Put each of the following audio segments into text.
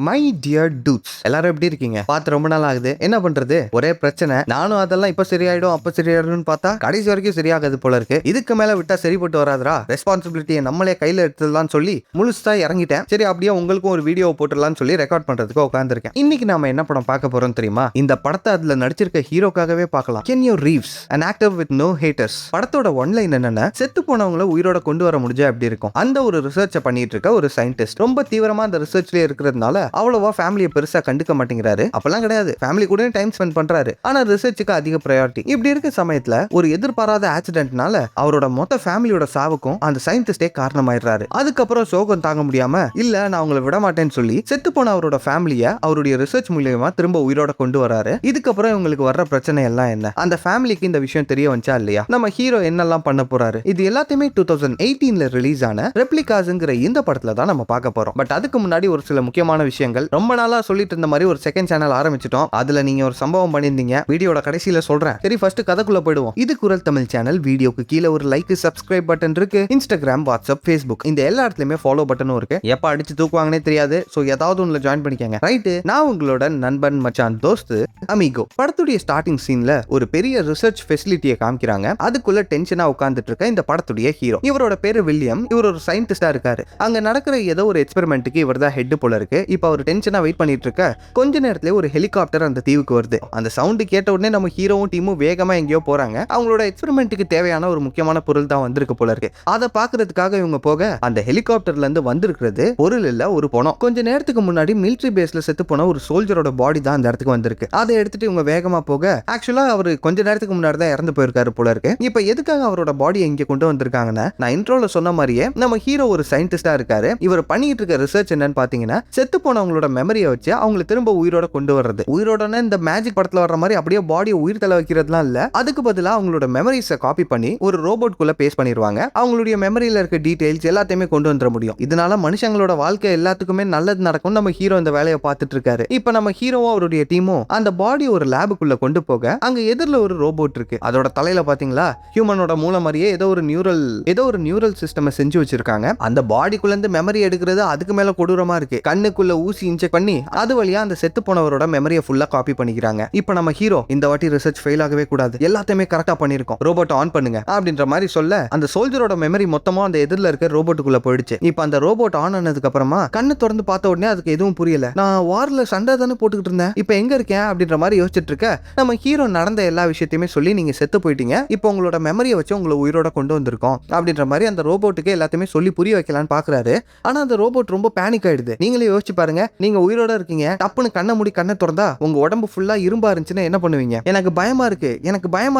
My dear dudes, எல்லாரும் எப்படி இருக்கீங்க? பார்த்து ரொம்ப நாள் ஆகுது. என்ன பண்றது, ஒரே பிரச்சனை. நானும் அதெல்லாம் இப்ப சரியாயிடும் அப்ப சரியாயிடும்னு பார்த்தா கடைசி வரைக்கும் சரியாகாது போல இருக்கு. இதுக்கு மேல விட்டா சரிப்பட்டு வராதுரா. ரெஸ்பான்சிபிலிட்டியை நம்மளே கையில எடுத்துடலாம்னு சொல்லி முழுசா இறங்கிட்டேன். சரி, அப்படியே உங்களுக்கும் ஒரு வீடியோ போட்டுடலாம்னு சொல்லி ரெக்கார்ட் பண்றதுக்கு உட்காந்துருக்கேன். இன்னைக்கு நாம என்ன படம் பார்க்க போறோம் தெரியுமா? இந்த படத்தை அதுல நடிச்சிருக்க ஹீரோக்காகவே பார்க்கலாம். கென்யோ ரீவ்ஸ், an actor with no haters. படத்தோட ஒன்லைன் என்னன்னா, செத்து போனவங்கள உயிரோட கொண்டு வர முடிஞ்சா எப்படி இருக்கும், அந்த ஒரு ரிசர்ச்சை பண்ணிட்டு இருக்க ஒரு சயின்டிஸ்ட் ரொம்ப தீவிரமா அந்த ரிசர்ச்லயே இருக்கிறதுனால அவ்வளவா ஃபேமிலியை பெருசா கண்டுக்க மாட்டேங்கிறாரு. அப்பெல்லாம் கிடையாது, ஃபேமிலி கூட டைம் ஸ்பெண்ட் பண்றாரு. ஆனா ரிசர்ச்சுக்கு அதிக ப்ரையாரிட்டி. இப்படி இருக்க சமயத்துல ஒரு எதிர்பாராத ஆக்சிடென்ட்னால அவரோட மொத்த ஃபேமிலியோட சாவுக்கும் அந்த சயின்டிஸ்டே காரணமாயிடுறாரு. அதுக்கப்புறம் சோகம் தாங்க முடியாம, இல்ல நான் உங்களை விட மாட்டேன்னு சொல்லி செத்து போன அவரோட ஃபேமிலியை அவருடைய ரிசர்ச் மூலியமா திரும்ப உயிரோட கொண்டு வராரு. இதுக்கப்புறம் இவங்களுக்கு வர்ற பிரச்சனை எல்லாம் என்ன, அந்த ஃபேமிலிக்கு இந்த விஷயம் தெரிய வந்துச்சா இல்லையா, நம்ம ஹீரோ என்னெல்லாம் பண்ண போறாரு, இது எல்லாத்தையுமே 2018ல ரிலீஸ் ஆன ரெப்ளிகாஸ்ங்கிற இந்த படத்துல தான் நம்ம பார்க்க போறோம். பட் அதுக்கு முன்னாடி ஒரு சில முக்கியமான விஷயங்கள். ரொம்ப நாளா சொல்லிட்டு இருந்த மாதிரி ஒரு செகண்ட் சேனல் ஆரம்பிச்சிட்டோம். அதுல நீங்க ஒரு சம்பவம் பண்ணிருந்தீங்க, வீடியோட கடைசியில சொல்றேன். சரி, ஃபர்ஸ்ட் கதைக்குள்ள போயிடுவோம். இது குரல் தமிழ் சேனல். வீடியோக்கு கீழே ஒரு லைக், சப்ஸ்கிரைப் பட்டன் இருக்கு. இன்ஸ்டாகிராம், வாட்ஸ்அப், ஃபேஸ்புக் இந்த எல்லா இடத்துலயுமே ஃபாலோ பட்டனும் இருக்கு. எப்ப அடிச்சு தூக்குவாங்கன்னே தெரியாது. சோ ஏதாவது ஒண்ணுல ஜாயின் பண்ணிக்கங்க. ரைட், நான் உங்களோட நண்பன் மச்சான் தோஸ்து அமிகோ. படத்துடைய ஸ்டார்டிங் சீன்ல ஒரு பெரிய ரிசர்ச் ஃபெசிலிட்டியை காமிக்கிறாங்க. அதுக்குள்ள டென்ஷனா உட்கார்ந்துட்டு இருக்க இந்த படத்துடைய ஹீரோ. இவரோட பேரு வில்லியம். இவர் ஒரு சயின்டிஸ்டா இருக்காரு. அங்க நடக்கிற ஏதோ ஒரு எக்ஸ்பெரிமெண்ட்டுக்கு இவர் தான் ஹெட் போல இருக்கு. இப்ப அவர் டென்ஷனா வெயிட் பண்ணிட்டு இருக்க கொஞ்ச நேரத்துல ஒரு ஹெலிகாப்டர் அந்த தீவுக்கு வருது. அந்த சவுண்ட் கேட்ட உடனே நம்ம ஹீரோவும் டீமும் வேகமா எங்கேயோ போறாங்க. அவங்களோட எக்ஸ்பெரிமெண்ட்டுக்கு தேவையான ஒரு முக்கியமான பொருள் தான் வந்திருக்கு போல இருக்கு. அதை பாக்குறதுக்காக இவங்க போக அந்த ஹெலிகாப்டர்ல இருந்து வந்திருக்கிறது பொருள் இல்ல, ஒரு பணம். கொஞ்ச நேரத்துக்கு முன்னாடி மிலிட்டரி பேஸ்ல செத்து போன ஒரு சோல்ஜரோட பாடி தான் அந்த இடத்துக்கு வந்திருக்கு. அதை எடுத்துட்டு இவங்க வேகமா போக, ஆக்சுவலா அவர் கொஞ்ச நேரத்துக்கு முன்னாடி தான் இறந்து போயிருக்காரு போல இருக்கு. இப்ப எதுக்காக அவரோட பாடியை இங்க கொண்டு வந்திருக்காங்கன்னா, நான் இன்ட்ரோல சொன்ன மாதிரியே நம்ம ஹீரோ ஒரு சயின்டிஸ்டா இருக்காரு. இவர் பண்ணிட்டு இருக்க ரிசர்ச் என்னன்னு பாத்தீங்கன்னா, செத்து போனவங்களோட மெமரியை வச்சு அவங்களை திரும்ப உயிரோட கொண்டு வர்றது. உயிரோடனா இந்த மேஜிக் படத்துல வர்ற மாதிரி அப்படியே பாடியை உயிர் தள்ள வைக்கிறதுலாம் இல்ல. அதுக்கு பதிலா அவங்களோட மெமரிஸை காப்பி பண்ணி ஒரு ரோபோட் குள்ள பேஸ்ட் பண்ணிடுவாங்க. அவங்களுடைய மெமரியில இருக்க டீடைல்ஸ் எல்லாத்தையுமே கொண்டு வந்துட முடியும். இதனால மனுஷங்களோட வாழ்க்கை எல்லாத்துக்குமே நல்லது நடக்கும். நம்ம ஹீரோ இந்த வேலையை பார்த்துட்டு இருக்காரு. இப்ப நம்ம ஹீரோவும் அவருடைய டீமும் அந்த பாடி ஒரு லேபுக்குள்ள கொண்டு போக, அங்க எதிரில் ஒரு ரோபோட் இருக்கு. அதோட தலையில பாத்தீங்களா, ஹியூமனோட மூளை மாதிரியே ஏதோ ஒரு நியூரல் சிஸ்டம் செஞ்சு வச்சிருக்காங்க. அந்த பாடிக்குள்ள இருந்து மெமரி எடுக்கிறது அதுக்கு மேல கொடூரமா இருக்கு. கண்ணுக்குள்ள ஊசி இன்ஜெக்ட் பண்ணி அது வழியா அந்த செத்து போனவரோட மெமரியை ஃபுல்லா காப்பி பண்ணிக்கிறாங்க. இப்போ நம்ம ஹீரோ இந்த வாட்டி ரிசர்ச் ஃபெயில் ஆகவே கூடாது, எல்லாத்தையுமே கரெக்டா பண்ணிருக்கோம், ரோபோட் ஆன் பண்ணுங்க அப்படின்ற மாதிரி சொல்ல, அந்த சோல்ஜரோட மெமரி மொத்தமா அந்த எதிரில் இருக்க ரோபோட்டுக்குள்ள போயிடுச்சு. இப்போ அந்த ரோபோட் ஆன் ஆனதுக்கு அப்புறமா கண்ணு திறந்து பார்த்த உடனே அதுக்கு எதுவும் புரியல. நான் வார்ல சண்டை தானே போட்டுக்கிட்டு இருந்தேன், இப்போ எங்க இருக்கேன் அப்படின்ற மாதிரி யோசிச்சுட்டு இருக்க, நம்ம ஹீரோ நடந்த எல்லா விஷயத்தையுமே சொல்லி, நீங்க செத்து போயிட்டீங்க, இப்போ உங்களோட மெமரியை வச்சு உங்களை உயிரோட கொண்டு வந்திருக்கோம் அப்படின்ற மாதிரி அந்த ரோபோட்டுக்கு எல்லாத்தையுமே சொல்லி புரிய வைக்கலான்னு பாக்குறாரு. ஆனா அந்த ரோபோட் ரொம்ப பேனிக் ஆயிடுது. நீங்களே யோசிச்சு பாருங்க, நீங்க உயிரோட இருக்கீங்க, டப்புன்னு கண்ணை மூடி கண்ணை திறந்தா உங்க உடம்பு ஃபுல்லா இரும்பா இருந்துச்சுன்னா என்ன பண்ணுவீங்க? எனக்கு பயமா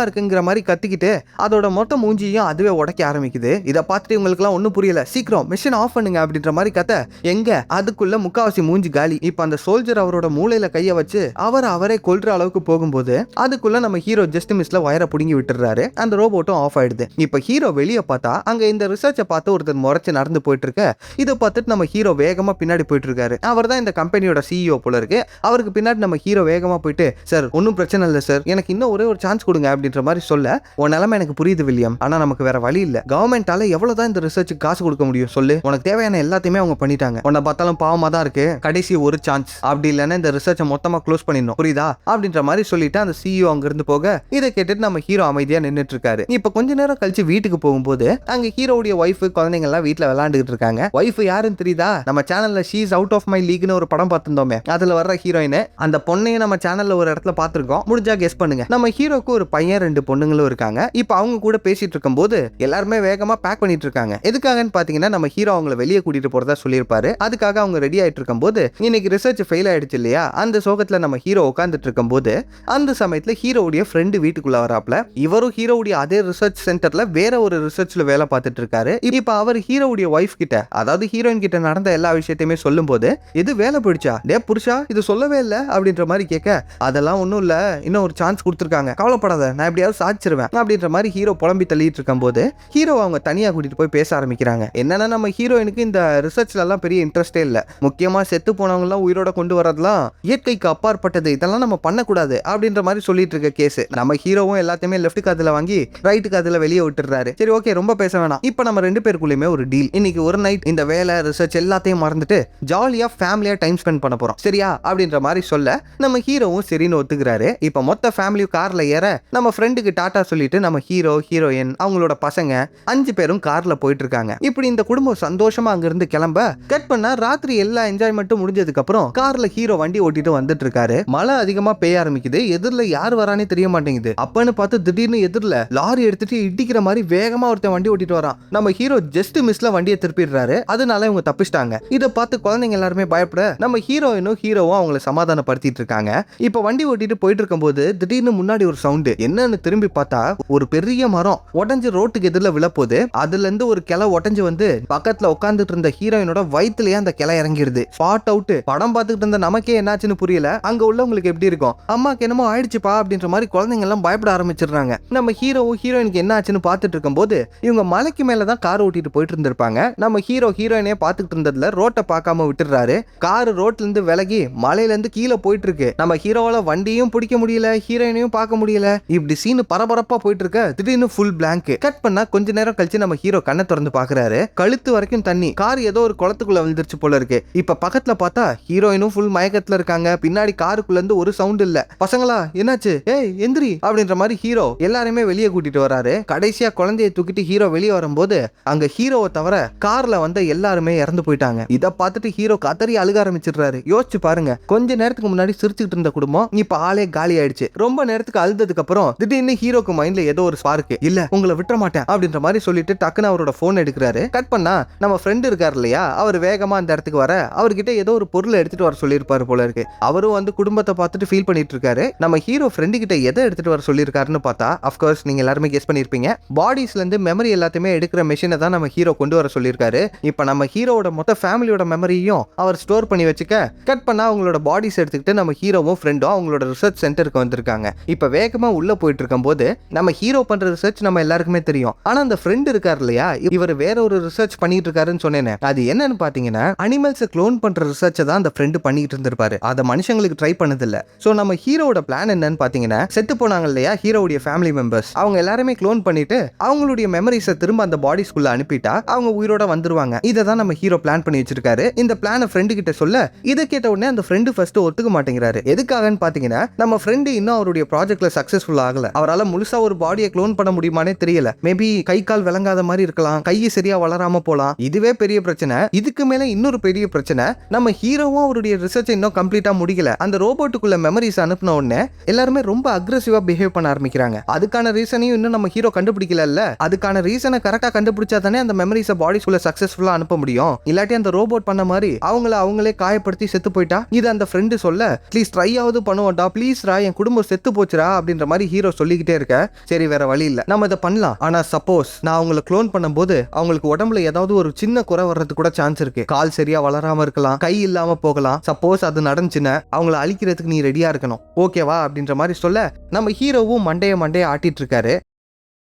இருக்குங்கிற மாதிரி கத்திக்கிட்டு அதோட மொத்த மூஞ்சியும் அதுவே உடைக்க ஆரம்பிக்குது. இதை பார்த்துட்டு இவங்களுக்குலாம் ஒன்னும் புரியல. சீக்கிரம் மிஷன் ஆஃப் பண்ணுங்க அப்படின்ற மாதிரி கத்த, எங்க அதுக்குள்ள முக்காவாசி மூஞ்சி காலி. இப்ப அந்த சோல்ஜர் அவரோட மூளையில கைய வச்சு அவரே கொல்ற அளவுக்கு போகும்போது அதுக்குள்ள நம்ம ஹீரோ ஜஸ்ட் மிஸ்ல வயரை புடுங்கி விட்டுறாரு. அந்த ரோபோட்டும் ஆஃப் ஆயிடுது. இப்ப ஹீரோ வெளியே பார்த்தா அங்க இந்த ரிசர்ச்சை பார்த்து ஒருத்தர் முறைச்சு நடந்து போயிட்டு இருக்க. இதை பார்த்துட்டு நம்ம ஹீரோ வேகமா பின்னாடி போயிட்டு இருக்காரு. அவர் தான் இந்த கம்பெனியோட சிஇஓ போல இருக்கு. அவருக்கு பின்னாடி நம்ம ஹீரோ வேகமா போயிட்டு, சார் ஒன்னும் பிரச்சனை இல்லை சார், எனக்கு இன்னும் ஒரே ஒரு சான்ஸ் கொடுங்க அப்படின்ற மாதிரி சொல்ல, உன் நிலைமை எனக்கு புரியுது வில்லியம், ஆனா நமக்கு வேற வழி இல்ல. கவர்மெண்டால எவ்வளவுதான் இந்த ரிசர்ச்சுக்கு காசு கொடுக்க முடியும் சொல்லு, உனக்கு தேவையான எல்லாத்தையுமே அவங்க பண்ணிட்டாங்க, உன்னை பார்த்தாலும் பாவமா தான் இருக்கு, கடைசி ஒரு சான்ஸ், அப்படி இல்லைன்னா இந்த ரிசர்ச்சை மொத்தமா க்ளோஸ் பண்ணிடணும், புரியுதா அப்படின்ற மாதிரி சொல்லிட்டு அந்த சிஇஓ அங்க இருந்து போக, இதை கேட்டுட்டு நம்ம ஹீரோ அமைதியா நின்னுட்டு இருக்காரு. இப்ப கொஞ்ச நேரம் கழிச்சு வீட்டுக்கு போகும்போது அங்க ஹீரோவுடைய ஒய்ஃப், குழந்தைங்க எல்லாம் வீட்டுல விளையாண்டுட்டு இருக்காங்க. ஒய்ஃப் யாருன்னு தெரியுதா? நம்ம சேனல்ல she is out of my லீக்னு ஒரு படம் பார்த்திருந்தோமே, அதுல வர்ற ஹீரோயின். அந்த பொண்ணையும் நம்ம சேனல்ல ஒரு இடத்துல பார்த்திருக்கோம். முடிஞ்சா கெஸ் பண்ணுங்க. நம்ம ஹீரோக்கு ஒரு பையன், 2 பொண்ணுங்களும் இருக்காங்க. இப்ப அவங்க கூட பேசிட்டு இருக்கும்போது எல்லாருமே வேகமா பேக் பண்ணிட்டு இருக்காங்க. எதுக்காகன்னு பாத்தீங்கன்னா, நம்ம ஹீரோ அவங்கள வெளியே கூட்டிட்டு போறதா சொல்லியிருப்பாரு. அதுக்காக அவங்க ரெடி ஆயிட்டு இருக்கும்போது இன்னைக்கு ரிசர்ச் ஃபெயில் ஆயிடுச்சு இல்லையா, அந்த சோகத்துல நம்ம ஹீரோ உட்கார்ந்துட்டு இருக்கும்போது அந்த சமயத்துல ஹீரோவுடைய ஃப்ரெண்டு வீட்டுக்குள்ள வராப்ல. இவரும் ஹீரோவுடைய அதே ரிசர்ச் சென்டர்ல வேற ஒரு ரிசர்ச்ல வேலை பார்த்துட்டு இருக்காரு. இப்ப அவர் ஹீரோவுடைய ஒய்ஃப் கிட்ட, அதாவது ஹீரோயின் கிட்ட நடந்த எல்லா விஷயத்தையுமே சொல்லும் போது, இது வேலை போயிடுச்சா டே புருஷா, இது சொல்லவே இல்ல அப்படின்ற மாதிரி கேட்க, அதெல்லாம் ஒண்ணும் இல்ல, இன்னும் ஒரு சான்ஸ் கொடுத்துருக்காங்க, கவலைப்படாத, நான் எப்படியாவது சாதிச்சிருவேன் அப்படின்ற மாதிரி ஹீரோ புலம்பி தள்ளிட்டு இருக்கும் போது ஹீரோ அவங்க தனியா கூட்டிட்டு போய் பேச ஆரம்பிக்கிறாங்க. என்னன்னா, நம்ம ஹீரோயினுக்கு இந்த ரிசர்ச்ல எல்லாம் பெரிய இன்ட்ரெஸ்டே இல்ல. முக்கியமா செத்து போனவங்க எல்லாம் உயிரோட கொண்டு வரதெல்லாம் இயற்கைக்கு அப்பாற்பட்டது, இதெல்லாம் நம்ம பண்ணக்கூடாது அப்படின்ற மாதிரி சொல்லிட்டு இருக்க கேஸ். நம்ம ஹீரோவும் எல்லாத்தையுமே லெஃப்ட் காதுல வாங்கி ரைட் காதுல வெளியே விட்டுறாரு. சரி ஓகே, ரொம்ப பேச வேணாம். இப்ப நம்ம 2 பேருக்குள்ளயுமே ஒரு டீல். இன்னைக்கு ஒரு நைட் இந்த வேலை ரிசர்ச் எல்லாத்தையும் மறந்துட்டு ஜாலியா ஃபேமிலியா டைம் ஸ்பெண்ட் பண்ண போறோம் சரியா அப்படின்ற மாதிரி சொல்ல நம்ம ஹீரோவும் சரின்னு ஒத்துக்கிறாரு. இப்ப மொத்த ஃபேமிலியும் கார்ல ஏற நம்ம ஃப்ரெண்டுக்கு டாடா சொல்லிட்டு நம்ம ஹீரோ ஹீரோயின் அவங்களோட பசங்க 5 பேரும் கார்ல போயிட்டு இருக்காங்க. இப்படி இந்த குடும்பம் சந்தோஷமா அங்க இருந்து கிளம்ப கட் பண்ணா ராத்திரி எல்லா என்ஜாய்மெண்ட்டும் முடிஞ்சதுக்கு அப்புறம் கார்ல ஹீரோ வண்டி ஓட்டிட்டு வந்துட்டு இருக்காரு. மழை அதிகமா பெய்ய ஆரம்பிக்குது. எதிரில யார் வரானே தெரிய மாட்டேங்குது. அப்பன்னு பார்த்து திடீர்னு எதிரில லாரி எடுத்துட்டு இடிக்கிற மாதிரி வேகமா ஒருத்தன் வண்டி ஓட்டிட்டு வரான். நம்ம ஹீரோ ஜஸ்ட் மிஸ்ல வண்டியை திருப்பிடுறாரு. அதனால இவங்க தப்பிச்சிட்டாங்க. இதை பார்த்து குழந்தைங்க எல்லாருமே பயப்பட நம்ம ஹீரோயினும் ஹீரோவும் அவங்களை சமாதானப்படுத்திட்டு இருக்காங்க. இப்ப வண்டி ஓட்டிட்டு போயிட்டு இருக்கும்போது திடீர்னு முன்னாடி ஒரு சவுண்ட் என்னன்னு திரும்பி பார்த்தா ஒரு பெரிய மரம் உடஞ்சு ரோட்டுக்கு எதிரில் விழப்போது. அதுல இருந்து ஒரு கிளை உடஞ்சு வந்து பக்கத்துல உட்காந்துட்டு இருந்த ஹீரோயினோட வயிற்றுலயே அந்த கிளை இறங்கிருது. Spot out. படம் பார்த்துட்டு இருந்த நமக்கே என்னாச்சுன்னு புரியல. அங்க உள்ளவங்களுக்கு எப்படி இருக்கும், அம்மாக்கு என்னமோ ஆயிடுச்சுப்பா அப்படின்ற மாதிரி குழந்தைங்க எல்லாம் பயப்பட ஆரம்பிச்சிடுறாங்க. நம்ம ஹீரோவும் ஹீரோயினுக்கு என்ன ஆச்சுன்னு பார்த்துட்டு இருக்கும்போது இவங்க மலைக்கு மேலதான் கார் ஓட்டிட்டு போயிட்டு இருந்திருப்பாங்க. நம்ம ஹீரோ ஹீரோயினே பார்த்துட்டு இருந்ததுல ரோட்டை பார்க்காம விட்டுறாரு. கார் ரோட்ல இருந்து விலகி மலையில இருந்து கீழே போயிட்டு இருக்கு. நம்ம ஹீரோவால வண்டியும் பிடிக்க முடியல, ஹீரோயினையும் பார்க்க முடியல. இப்படி சீன் பரபரப்பா போயிட்டு இருக்க திடீர்னு ஃபுல் பிளாங்க். கட் பண்ணா கொஞ்ச நேரம் கழிச்சு நம்ம ஹீரோ கண்ணை திறந்து பாக்குறாரு. கழுத்து வரைக்கும் தண்ணி. கார் ஏதோ ஒரு குளத்துக்குள்ள விழுந்துருச்சு போல இருக்கு. இப்ப பக்கத்துல பார்த்தா ஹீரோயினும் ஃபுல் மயக்கத்துல இருக்காங்க. பின்னாடி காருக்குள்ள இருந்து ஒரு சவுண்ட் இல்ல. பசங்களா என்னாச்சு, ஏய் எந்திரி அப்படின்ற மாதிரி ஹீரோ எல்லாருமே வெளியே கூட்டிட்டு வராரு. கடைசியா குழந்தையை தூக்கிட்டு ஹீரோ வெளியே வரும்போது அங்க ஹீரோவை தவிர கார்ல வந்த எல்லாருமே இறந்து போயிட்டாங்க. இத பார்த்துட்டு ஹீரோ கதறி அழுக ஆரம்பிச்சிடுறாரு. யோசிச்சு பாருங்க, கொஞ்ச நேரத்துக்கு முன்னாடி சிரிச்சுட்டு இருந்த குடும்பம் இப்ப ஆளே காலி ஆயிடுச்சு. ரொம்ப நேரத்துக்கு அழுததுக்கு அப்புறம் திடீர்னு ஹீரோக்கு மைண்ட்ல ஏதோ ஒரு ஸ்பார்க். இல்ல உங்களை விட்டுற மாட்டேன் அப்படின்ற மாதிரி சொல்லிட்டு டக்குன்னு அவரோட போன் எடுக்கிறாரு. கட் பண்ணா நம்ம ஃப்ரெண்ட் இருக்காரு இல்லையா, அவர் வேகமா அந்த இடத்துக்கு வர அவர்கிட்ட ஏதோ ஒரு பொருளை எடுத்துட்டு வர சொல்லியிருப்பாரு போல இருக்கு. அவரும் வந்து குடும்பத்தை பார்த்துட்டு ஃபீல் பண்ணிட்டு இருக்காரு. நம்ம ஹீரோ ஃப்ரெண்டு கிட்ட எதை எடுத்துட்டு வர சொல்லியிருக்காருன்னு பார்த்தா அஃப்கோர்ஸ் நீங்க எல்லாருமே கெஸ் பண்ணிருப்பீங்க. பாடிஸ்ல இருந்து மெமரி எல்லாத்தையுமே எடுக்கிற மெஷினை தான் நம்ம ஹீரோ கொண்டு வர சொல்லியிருக்காரு. இப்ப நம்ம ஹீரோவோட மொத்த ஃபேமிலியோட மெமரியும் அவர் ஸ்டோர் பண்ணி வச்சுக்க கட் பண்ணா அவங்களோட பாடிஸ் எடுத்துக்கிட்டு நம்ம ஹீரோவும் ஃப்ரெண்டும் அவங்களோட ரிசர்ச் சென்டருக்கு வந்திருக்காங்க. இப்ப வேகமா உள்ள போயிட்டு இருக்கும் போது நம்ம ஹீரோ பண்ற ரிசர்ச் நம்ம எல்லாருக்குமே தெரியும். ஆனா அந்த ஃப்ரெண்ட் இருக்காரு இல்லையா, இவர் வேற ஒரு ரிசர்ச் பண்ணிட்டு இருக்காருன்னு சொன்னேனே, அது என்னன்னு பாத்தீங்கன்னா அனிமல்ஸ் க்ளோன் பண்ற ரிசர்ச் தான் அந்த ஃப்ரெண்ட் பண்ணிட்டு இருந்திருப்பாரு. அத மனுஷங்களுக்கு ட்ரை பண்ணது இல்ல. சோ நம்ம ஹீரோவோட பிளான் என்னன்னு பாத்தீங்கன்னா, செத்து போனாங்க இல்லையா ஹீரோவுடைய ஃபேமிலி மெம்பர்ஸ், அவங்க எல்லாருமே க்ளோன் பண்ணிட்டு அவங்களுடைய மெமரிஸை திரும்ப அந்த பாடிஸ்குள்ள அனுப்பிட்டா அவங்க உயிரோட வந்துருவாங்க. இதை தான் நம்ம ஹீரோ பிளான் பண்ணி வச்சிருக்காரு. இந்த பிளானை ஃப்ரெண்டு கிட்ட சொல்ல இதை கேட்ட உடனே அந்த ஃப்ரெண்டு ஃபர்ஸ்ட் ஒத்துக்க மாட்டேங்கிறாரு. எதுக்காகன்னு பாத்தீங்கன்னா நம்ம ஃப்ரெண்டு இன்னும் அவருடைய ப்ராஜெக்ட்ல சக்சஸ்ஃபுல் ஆகல. அவரால் முழுசா ஒரு பாடியை க்ளோன் பண்ண முடியுமானே தெரியல. மேபி கை கால் விளங்காத மாதிரி இருக்கலாம், கை சரியா வளராம போலாம். இதுவே பெரிய பிரச்சனை. இதுக்கு மேல இன்னொரு பெரிய பிரச்சனை, நம்ம ஹீரோவும் அவருடைய ரிசர்ச் இன்னும் கம்ப்ளீட்டா முடிக்கல. அந்த ரோபோட்டுக்குள்ள மெமரிஸ் அனுப்பின உடனே எல்லாருமே ரொம்ப அக்ரெசிவா பிஹேவ் பண்ண ஆரம்பிக்கிறாங்க. அதுக்கான ரீசனையும் இன்னும் நம்ம ஹீரோ கண்டுபிடிக்கல. அதுக்கான ரீசனை கரெக்டா கண்டுபிடிச்சா தானே அந்த மெமரிஸை பாடிக்குள்ள சக்சஸ்ஃபுல்லா அனுப்ப முடியும். இல்லாட்டி அந்த ரோபோட் பண்ண மாதிரி அவங்களே காயப்படுத்தி செத்து போயிட்டா இது அந்த ஃப்ரெண்டு சொல்ல ப்ளீஸ் ட்ரை ஆவது பண்ணுவோம்டா, ப்ளீஸ் ரா என் குடும்பம் செத்து போச்சுரா அப்படின்ற மாதிரி ஹீரோ சொல்லிக்கிட்டே இருக்க. சரி வேற வழி இல்ல, நம்ம இதை பண்ணலாம். ஆனா சப்போஸ் நான் அவங்களை க்ளோன் பண்ணும்போது அவங்களுக்கு உடம்புல ஏதாவது ஒரு சின்ன குறை வர்றது கூட சான்ஸ் இருக்கு. கால் சரியா வளராம இருக்கலாம், கை இல்லாம போகலாம். சப்போஸ் அது நடந்துச்சுன்னா அவங்கள அழிக்கிறதுக்கு நீ ரெடியா இருக்கணும், ஓகேவா அப்படின்ற மாதிரி சொல்ல நம்ம ஹீரோவும் மண்டைய ஆட்டிட்டு இருக்காரு.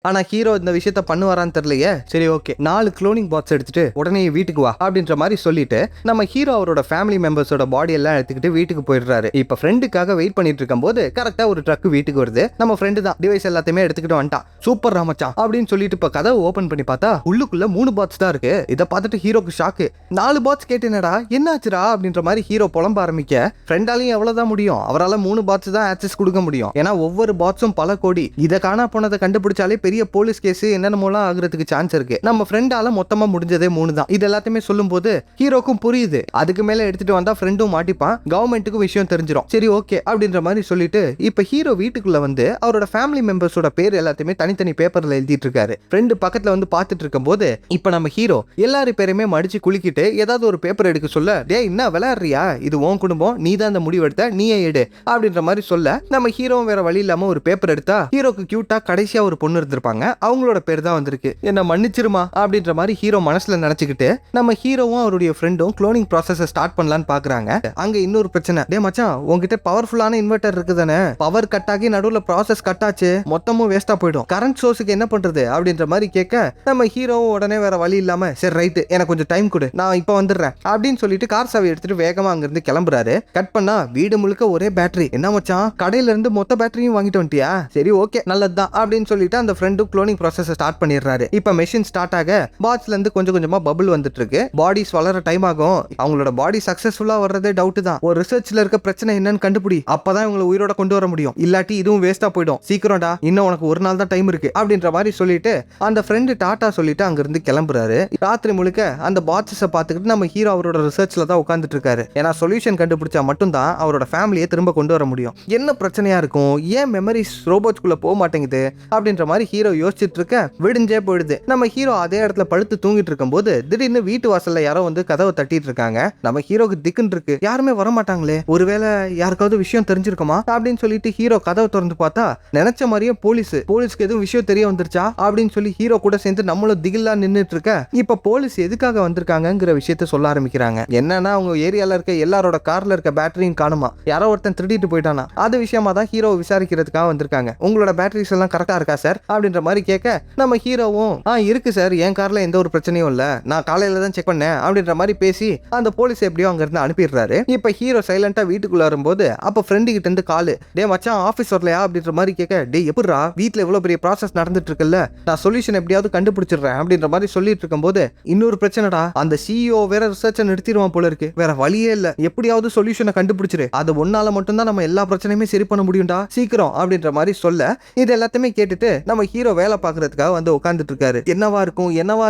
ஆனா ஹீரோ இந்த விஷயத்த பண்ணுவாரான்னு தெரியலையே. சரி ஓகே, 4 க்ளோனிங் பாக்ஸ் எடுத்துட்டு உடனே வீட்டுக்கு வா அப்படின்ற மாதிரி சொல்லிட்டு நம்ம ஹீரோ அவரோட ஃபேமிலி மெம்பர்ஸோட பாடி எல்லாம் எடுத்துக்கிட்டு வீட்டுக்கு போயிடுறாரு. இப்ப ஃப்ரெண்டுக்காக வெயிட் பண்ணிட்டு இருக்கும் போது கரெக்டா ஒரு ட்ரக் வீட்டுக்கு வருது. நம்ம ஃப்ரெண்டு தான் டிவைஸ் எல்லாத்தையுமே எடுத்துக்கிட்டு வந்துட்டான். சூப்பர் ராமச்சான் அப்படின்னு சொல்லிட்டு இப்ப கதவை ஓபன் பண்ணி பார்த்தா உள்ளுக்குள்ள 3 பாக்ஸ் தான் இருக்கு. இதை பார்த்துட்டு ஹீரோக்கு ஷாக்கு. 4 பாக்ஸ் கேட்டேனடா என்னாச்சுரா அப்படின்ற மாதிரி ஹீரோ புலம்ப ஆரம்பிக்க ஃப்ரெண்டாலையும் எவ்வளவுதான் முடியும், அவரால் 3 பாக்ஸ் தான் ஆக்சஸ் கொடுக்க முடியும். ஏன்னா ஒவ்வொரு பாக்ஸும் பல கோடி. இதை காணா போனதை கண்டுபிடிச்சாலே பெரிய போலீஸ் கேஸ் என்னென்னமோலாம் ஆகிறதுக்கு சான்ஸ் இருக்கு. நம்ம ஃப்ரெண்டால மொத்தமா முடிஞ்சதே 3 தான். இது எல்லாத்தையுமே சொல்லும் போது ஹீரோக்கும் புரியுது. அதுக்கு மேல எடுத்துட்டு வந்தா ஃப்ரெண்டும் மாட்டிப்பான், கவர்மெண்ட்டுக்கு விஷயம் தெரிஞ்சிடும். சரி ஓகே அப்படின்ற மாதிரி சொல்லிட்டு இப்ப ஹீரோ வீட்டுக்குள்ள வந்து அவரோட ஃபேமிலி மெம்பர்ஸோட பேர் எல்லாத்தையுமே தனித்தனி பேப்பர்ல எழுதிட்டு இருக்காரு. ஃப்ரெண்டு பக்கத்துல வந்து பார்த்துட்டு இருக்கும் போது இப்ப நம்ம ஹீரோ எல்லாரும் பேருமே மடிச்சு குளிக்கிட்டு ஏதாவது ஒரு பேப்பர் எடுக்க சொல்ல, டே என்ன விளையாடுறியா, இது உன் குடும்பம், நீ தான் அந்த முடிவு எடுத்த, நீயே எடு அப்படின்ற மாதிரி சொல்ல நம்ம ஹீரோவும் வேற வழி இல்லாம ஒரு பேப்பர் எடுத்தா ஹீரோக்கு கியூட்டா கடைசியா ஒரு பொண்ணு இருந்திருப்பாங்க. அவங்களோட பேர் தான் வந்திருக்கு. என்ன மன்னிச்சிருமா அப்படின்ற மாதிரி ஹீரோ மனசுல நினைச்சுக்கிட்டு நம்ம ஹீரோவும் அவருடைய ஃப்ரெண்டும் க்ளோனிங் ப்ராசஸ் ஸ்டார்ட் பண்ணலாம்னு பாக்குறாங்க. அங்க இன்னொரு பிரச்சனை, டே மச்சான் உங்ககிட்ட பவர்ஃபுல்லான இன்வெர்டர் இருக்குதானே, பவர் கட் ஆகி நடுவுல ப்ராசஸ் கட் ஆச்சு, மொத்தமும் வேஸ்டா போயிடும், கரண்ட் சோர்ஸுக்கு என்ன பண்றது அப்படின்ற மாதிரி கேட்க நம்ம ஹீரோவும் உடனே வேற வழி இல்லாம சரி ரைட் எனக்கு கொஞ்சம் டைம் கொடு, நான் இப்ப வந்துடுறேன் அப்படின்னு சொல்லிட்டு கார் சாவி எடுத்துட்டு வேகமா அங்க இருந்து கிளம்புறாரு. கட் பண்ணா வீடு முழுக்க ஒரே பேட்டரி. என்ன மச்சான் கடையில இருந்து மொத்த பேட்டரியும் வாங்கிட்டு வந்துட்டியா, சரி ஓகே நல்லதுதான் அப்படின்னு சொல்லிட்டு அந்த ஃப்ரெண்டும் க்ளோனிங் ப்ராசஸ் ஸ்டார்ட் பண்ணிடுறாரு. இப்ப மெஷின் ஸ்டார்ட் ஆக பாட்ஸ்ல இருந்து கொஞ்சம் கொஞ்சமா பபிள் வந்துட்டு இருக்கு. பாடிஸ் வளர டைம் ஆகும். அவங்களோட பாடி சக்சஸ்ஃபுல்லா வர்றதே டவுட் தான். ஒரு ரிசர்ச்ல இருக்க பிரச்சனை என்னன்னு கண்டுபிடி, அப்பதான் இவங்களை உயிரோட கொண்டு வர முடியும், இல்லாட்டி இதுவும் வேஸ்டா போயிடும், சீக்கிரம்டா, இன்னும் உனக்கு ஒரு நாள் தான் டைம் இருக்கு அப்படின்ற மாதிரி சொல்லிட்டு அந்த ஃப்ரெண்டு டாட்டா சொல்லிட்டு அங்க இருந்து கிளம்புறாரு. ராத்திரி முழுக்க அந்த பாட்ஸை பார்த்துக்கிட்டு நம்ம ஹீரோ அவரோட ரிசர்ச்ல தான் உட்காந்துட்டு இருக்காரு. ஏன்னா சொல்யூஷன் கண்டுபிடிச்சா மட்டும்தான் அவரோட ஃபேமிலியை திரும்ப கொண்டு வர முடியும். என்ன பிரச்சனையா இருக்கும், ஏன் மெமரிஸ் ரோபோட்ஸ்குள்ள போக மாட்டேங்குது அப்படின்ற மாதிரி ஹீரோ யோசிச்சுட்டு இருக்க விடிஞ்சே போயிடுது. நம்ம ஹீரோ அதே இடத்துல படுத்து தூங்கிட்டு இருக்கும் போது திடீர்னு வீட்டு வாசல்ல யாரோ வந்து கதவை தட்டிட்டு இருக்காங்க. நம்ம ஹீரோக்கு திக்குன்னு இருக்கு, யாருமே வர மாட்டாங்களே, ஒருவேளை யாருக்காவது விஷயம் தெரிஞ்சிருக்குமா அப்படின்னு சொல்லிட்டு ஹீரோ கதவை திறந்து பார்த்தா நினைச்ச மாதிரியே போலீஸ்க்கு எதுவும் விஷயம் தெரிய வந்துருச்சா அப்படின்னு சொல்லி ஹீரோ கூட சேர்ந்து நம்மளும் திகிலா நின்னுட்டு இருக்க. இப்ப போலீஸ் எதுக்காக வந்திருக்காங்கிற விஷயத்த சொல்ல ஆரம்பிக்கிறாங்க. என்னன்னா அவங்க ஏரியால இருக்க எல்லாரோட கார்ல இருக்க பேட்டரியும் காணுமா, யாரோ ஒருத்தன் திருடிட்டு போயிட்டானா, அது விஷயமா தான் ஹீரோ விசாரிக்கிறதுக்காக வந்திருக்காங்க. உங்களோட பேட்டரிஸ் எல்லாம் கரெக்டா இருக்கா சார் அப்படின்ற மாதிரி கேட்க நம்ம ஹீரோவும் இருக்கு சார், என் கார்ல எந்த ஒரு பிரச்சனையும் இல்ல, நான் காலையில தான் செக் பண்ணேன் அப்படின்ற மாதிரி பேசி அந்த போலீஸ் எப்படியோ அங்க இருந்து அனுப்பிடுறாரு. இப்ப ஹீரோ சைலண்டா வீட்டுக்குள்ள வரும்போது அப்ப ஃப்ரெண்டு கிட்ட இருந்து காலு, டே மச்சான் ஆபீஸ் வரலையா அப்படின்ற மாதிரி கேட்க, டே எப்படிரா வீட்டுல எவ்வளவு பெரிய ப்ராசஸ் நடந்துட்டு இருக்குல்ல, நான் சொல்யூஷன் எப்படியாவது கண்டுபிடிச்சிடுறேன் அப்படின்ற மாதிரி சொல்லிட்டு இருக்கும் போது இன்னொரு பிரச்சனைடா, அந்த சிஇஓ வேற ரிசர்ச்சை நிறுத்திடுவான் போல இருக்கு, வேற வழியே இல்ல, எப்படியாவது சொல்யூஷனை கண்டுபிடிச்சிரு, அது ஒன்னால மட்டும் தான் நம்ம எல்லா பிரச்சனையுமே சரி பண்ண முடியும்டா, சீக்கிரம் அப்படின்ற மாதிரி சொல்ல இது எல்லாத்தையுமே கேட்டுட்டு நம்ம ஹீரோ வேலை பார்க்கறதுக்காக வந்து உட்கார்ந்துட்டு இருக்காரு. என்னவா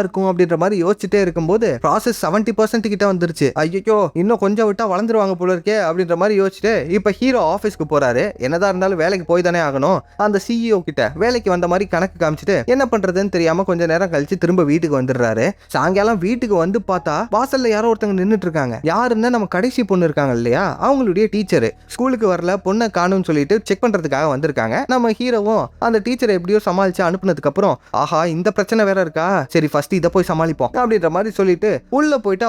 இருக்கும் அப்படின்ற மாதிரி யோசிச்சுட்டே இருக்கும்போது ப்ராசஸ் 70% கிட்ட வந்துருச்சு. ஐயோ இன்னும் கொஞ்சம் விட்டா வளர்ந்துருவாங்க போல இருக்கே அப்படின்ற மாதிரி யோசிச்சுட்டு இப்ப ஹீரோ ஆபீஸ்க்கு போறாரு. என்னதான் இருந்தாலும் வேலைக்கு போய் தானே ஆகணும். அந்த சிஇஓ கிட்ட வேலைக்கு வந்த மாதிரி கணக்கு காமிச்சிட்டு என்ன பண்றதுன்னு தெரியாம கொஞ்ச நேரம் கழிச்சு திரும்ப வீட்டுக்கு வந்துடுறாரு. சாயங்காலம் வீட்டுக்கு வந்து பார்த்தா வாசல்ல யாரோ ஒருத்தங்க நின்னுட்டு இருக்காங்க. யாருன்னா நம்ம கடைசி பொண்ணு இருக்காங்க இல்லையா, அவங்களுடைய டீச்சர் ஸ்கூலுக்கு வரல, பொண்ணை காணும்னு சொல்லிட்டு செக் பண்றதுக்காக வந்திருக்காங்க. நம்ம ஹீரோவும் அந்த டீச்சரை எப்படியோ சமாளிச்சு அனுப்புனதுக்கு அப்புறம் ஆஹா இந்த பிரச்சனை வேற இருக்கா, சரி ஃபர்ஸ்ட் இதை போய் சமாளிப்போம் அப்படின்ற மாதிரி சொல்லிட்டு உள்ள போயிட்டு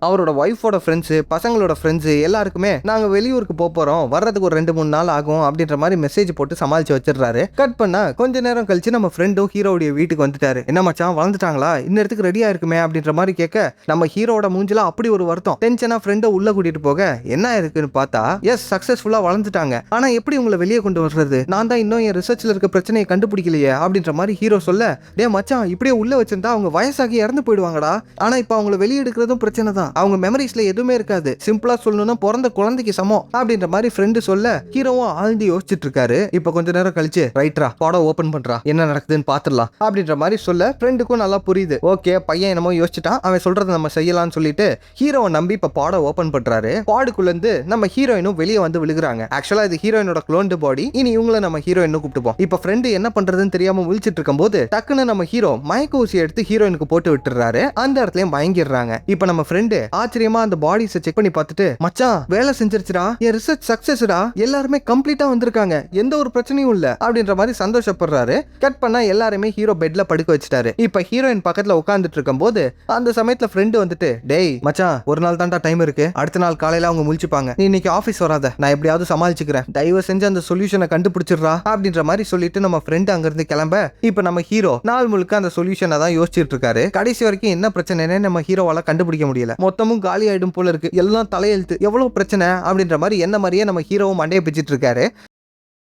அவரோட ஒய்ஃபோட ஃப்ரெண்ட்ஸ், பசங்களோட ஃப்ரெண்ட்ஸ் எல்லாருக்குமே நாங்க வெளியூருக்கு போறோம், வர்றதுக்கு ஒரு 2-3 நாள் ஆகும் அப்படின்ற மாதிரி மெசேஜ் போட்டு சமாளிச்சு வச்சிடுறாரு. கட் பண்ணா கொஞ்ச நேரம் கழிச்சு நம்ம ஃப்ரெண்டும் ஹீரோடைய வீட்டுக்கு வந்துட்டாரு. என்ன மச்சான் வளர்ந்துட்டாங்களா, இன்னத்துக்கு ரெடியா இருக்குமே அப்படின்ற மாதிரி கேட்க நம்ம ஹீரோட மூஞ்சில அப்படி ஒரு வருத்தம். டென்ஷனா ஃப்ரெண்டை உள்ள கூட்டிட்டு போக என்ன இருக்குன்னு பார்த்தா எஸ் சக்சஸ்ஃபுல்லா வளர்ந்துட்டாங்க, ஆனா எப்படி உங்களை வெளியே கொண்டு வர்றது, நான் தான் இன்னும் என் ரிசர்ச்ல இருக்க பிரச்சனையை கண்டுபிடிக்கலையே அப்படின்ற மாதிரி ஹீரோ சொல்ல, டே மச்சான் இப்படியே உள்ள வச்சிருந்தா அவங்க வயசாகி இறந்து போயிடுவாங்கடா, ஆனா இப்ப அவங்கள வெளியே எடுக்கிறதும் பிரச்சனை தான், அவங்க மெமரிஸ்ல எதுவுமே இருக்காது, சிம்பிளா சொல்லணும்னா பிறந்த குழந்தைக்கு சமம் அப்படின்ற மாதிரி ஃப்ரெண்டு சொல்ல ஹீரோவும் ஆழ்ந்து யோசிச்சுட்டு இருக்காரு. இப்ப கொஞ்ச நேரம் கழிச்சு ரைட்ரா படம் ஓபன் பண்றா, என்ன நடக்குதுன்னு பாத்துடலாம் அப்படின்ற மாதிரி சொல்ல ஃப்ரெண்டுக்கும் நல்லா புரியுது. ஓகே பையன் என்னமோ யோசிச்சுட்டான், அவன் சொல்றதை நம்ம செய்யலாம்னு சொல்லிட்டு ஹீரோவை நம்பி இப்ப பாடம் ஓபன் பண்றாரு. பாடுக்குள்ள இருந்து நம்ம ஹீரோயினும் வெளியே வந்து விழுகுறாங்க. ஆக்சுவலா இது ஹீரோயினோட க்ளோன்டு பாடி, இனி இவங்கள நம்ம ஹீரோயின் கூப்பிட்டுப்போம். இப்ப ஃப்ரெண்டு என்ன பண்றதுன்னு தெரியாம முழிச்சிட்டு இருக்கும் போது டக்குன்னு நம்ம ஹீரோ மயக்க ஊசி எடுத்து ஹீரோயினுக்கு போட்டு விட்டுறாரு. அந்த இடத்துல மயங்கிடுறாங்க. இப்ப நம்ம ஃப்ரெண்டு ஆச்சரியமா அந்த பாடிஸை செக் பண்ணி பார்த்துட்டு மச்சான் வேலை செஞ்சிருச்சுடா, என் ரிசர்ச் சக்சஸ்டா, எல்லாருமே கம்ப்ளீட்டா வந்திருக்காங்க, எந்த ஒரு பிரச்சனையும் இல்ல அப்படின்ற மாதிரி சந்தோஷப்படுறாரு. கட் பண்ணா எல்லாருமே ஹீரோ பெட்ல படுக்க வச்சுட்டாரு. இப்ப ஹீரோயின் பக்கத்துல உட்கார்ந்துட்டு இருக்கும் போது அந்த சமயத்துல ஃப்ரெண்டு வந்துட்டு, டேய் மச்சான் ஒரு நாள் தான்டா டைம் இருக்கு, அடுத்த நாள் காலையில அவங்க முழிச்சுப்பாங்க, நீ இன்னைக்கு ஆபீஸ் வராத, நான் எப்படியாவது சமாளிச்சுக்கிறேன், தயவு செஞ்சு அந்த சொல்யூஷனை கண்டுபிடிச்சிடுறா அப்படின்ற மாதிரி சொல்லிட்டு நம்ம ஃப்ரெண்ட் அங்க இருந்து கிளம்ப இப்ப நம்ம ஹீரோ நாள் முழுக்க அந்த சொல்யூஷனை தான் யோசிச்சுட்டு இருக்காரு. கடைசி வரைக்கும் என்ன பிரச்சனைன்னு நம்ம ஹீரோவால கண்டுபிடிக்க முடியல, மொத்தமும் காலி ஆயிடும் போல இருக்கு, எல்லாம் தலையெழுத்து, எவ்வளவு பிரச்சனை அப்படின்ற மாதிரி என்ன மாதிரியே நம்ம ஹீரோவும் மண்டையை பிச்சிட்டு இருக்காரு.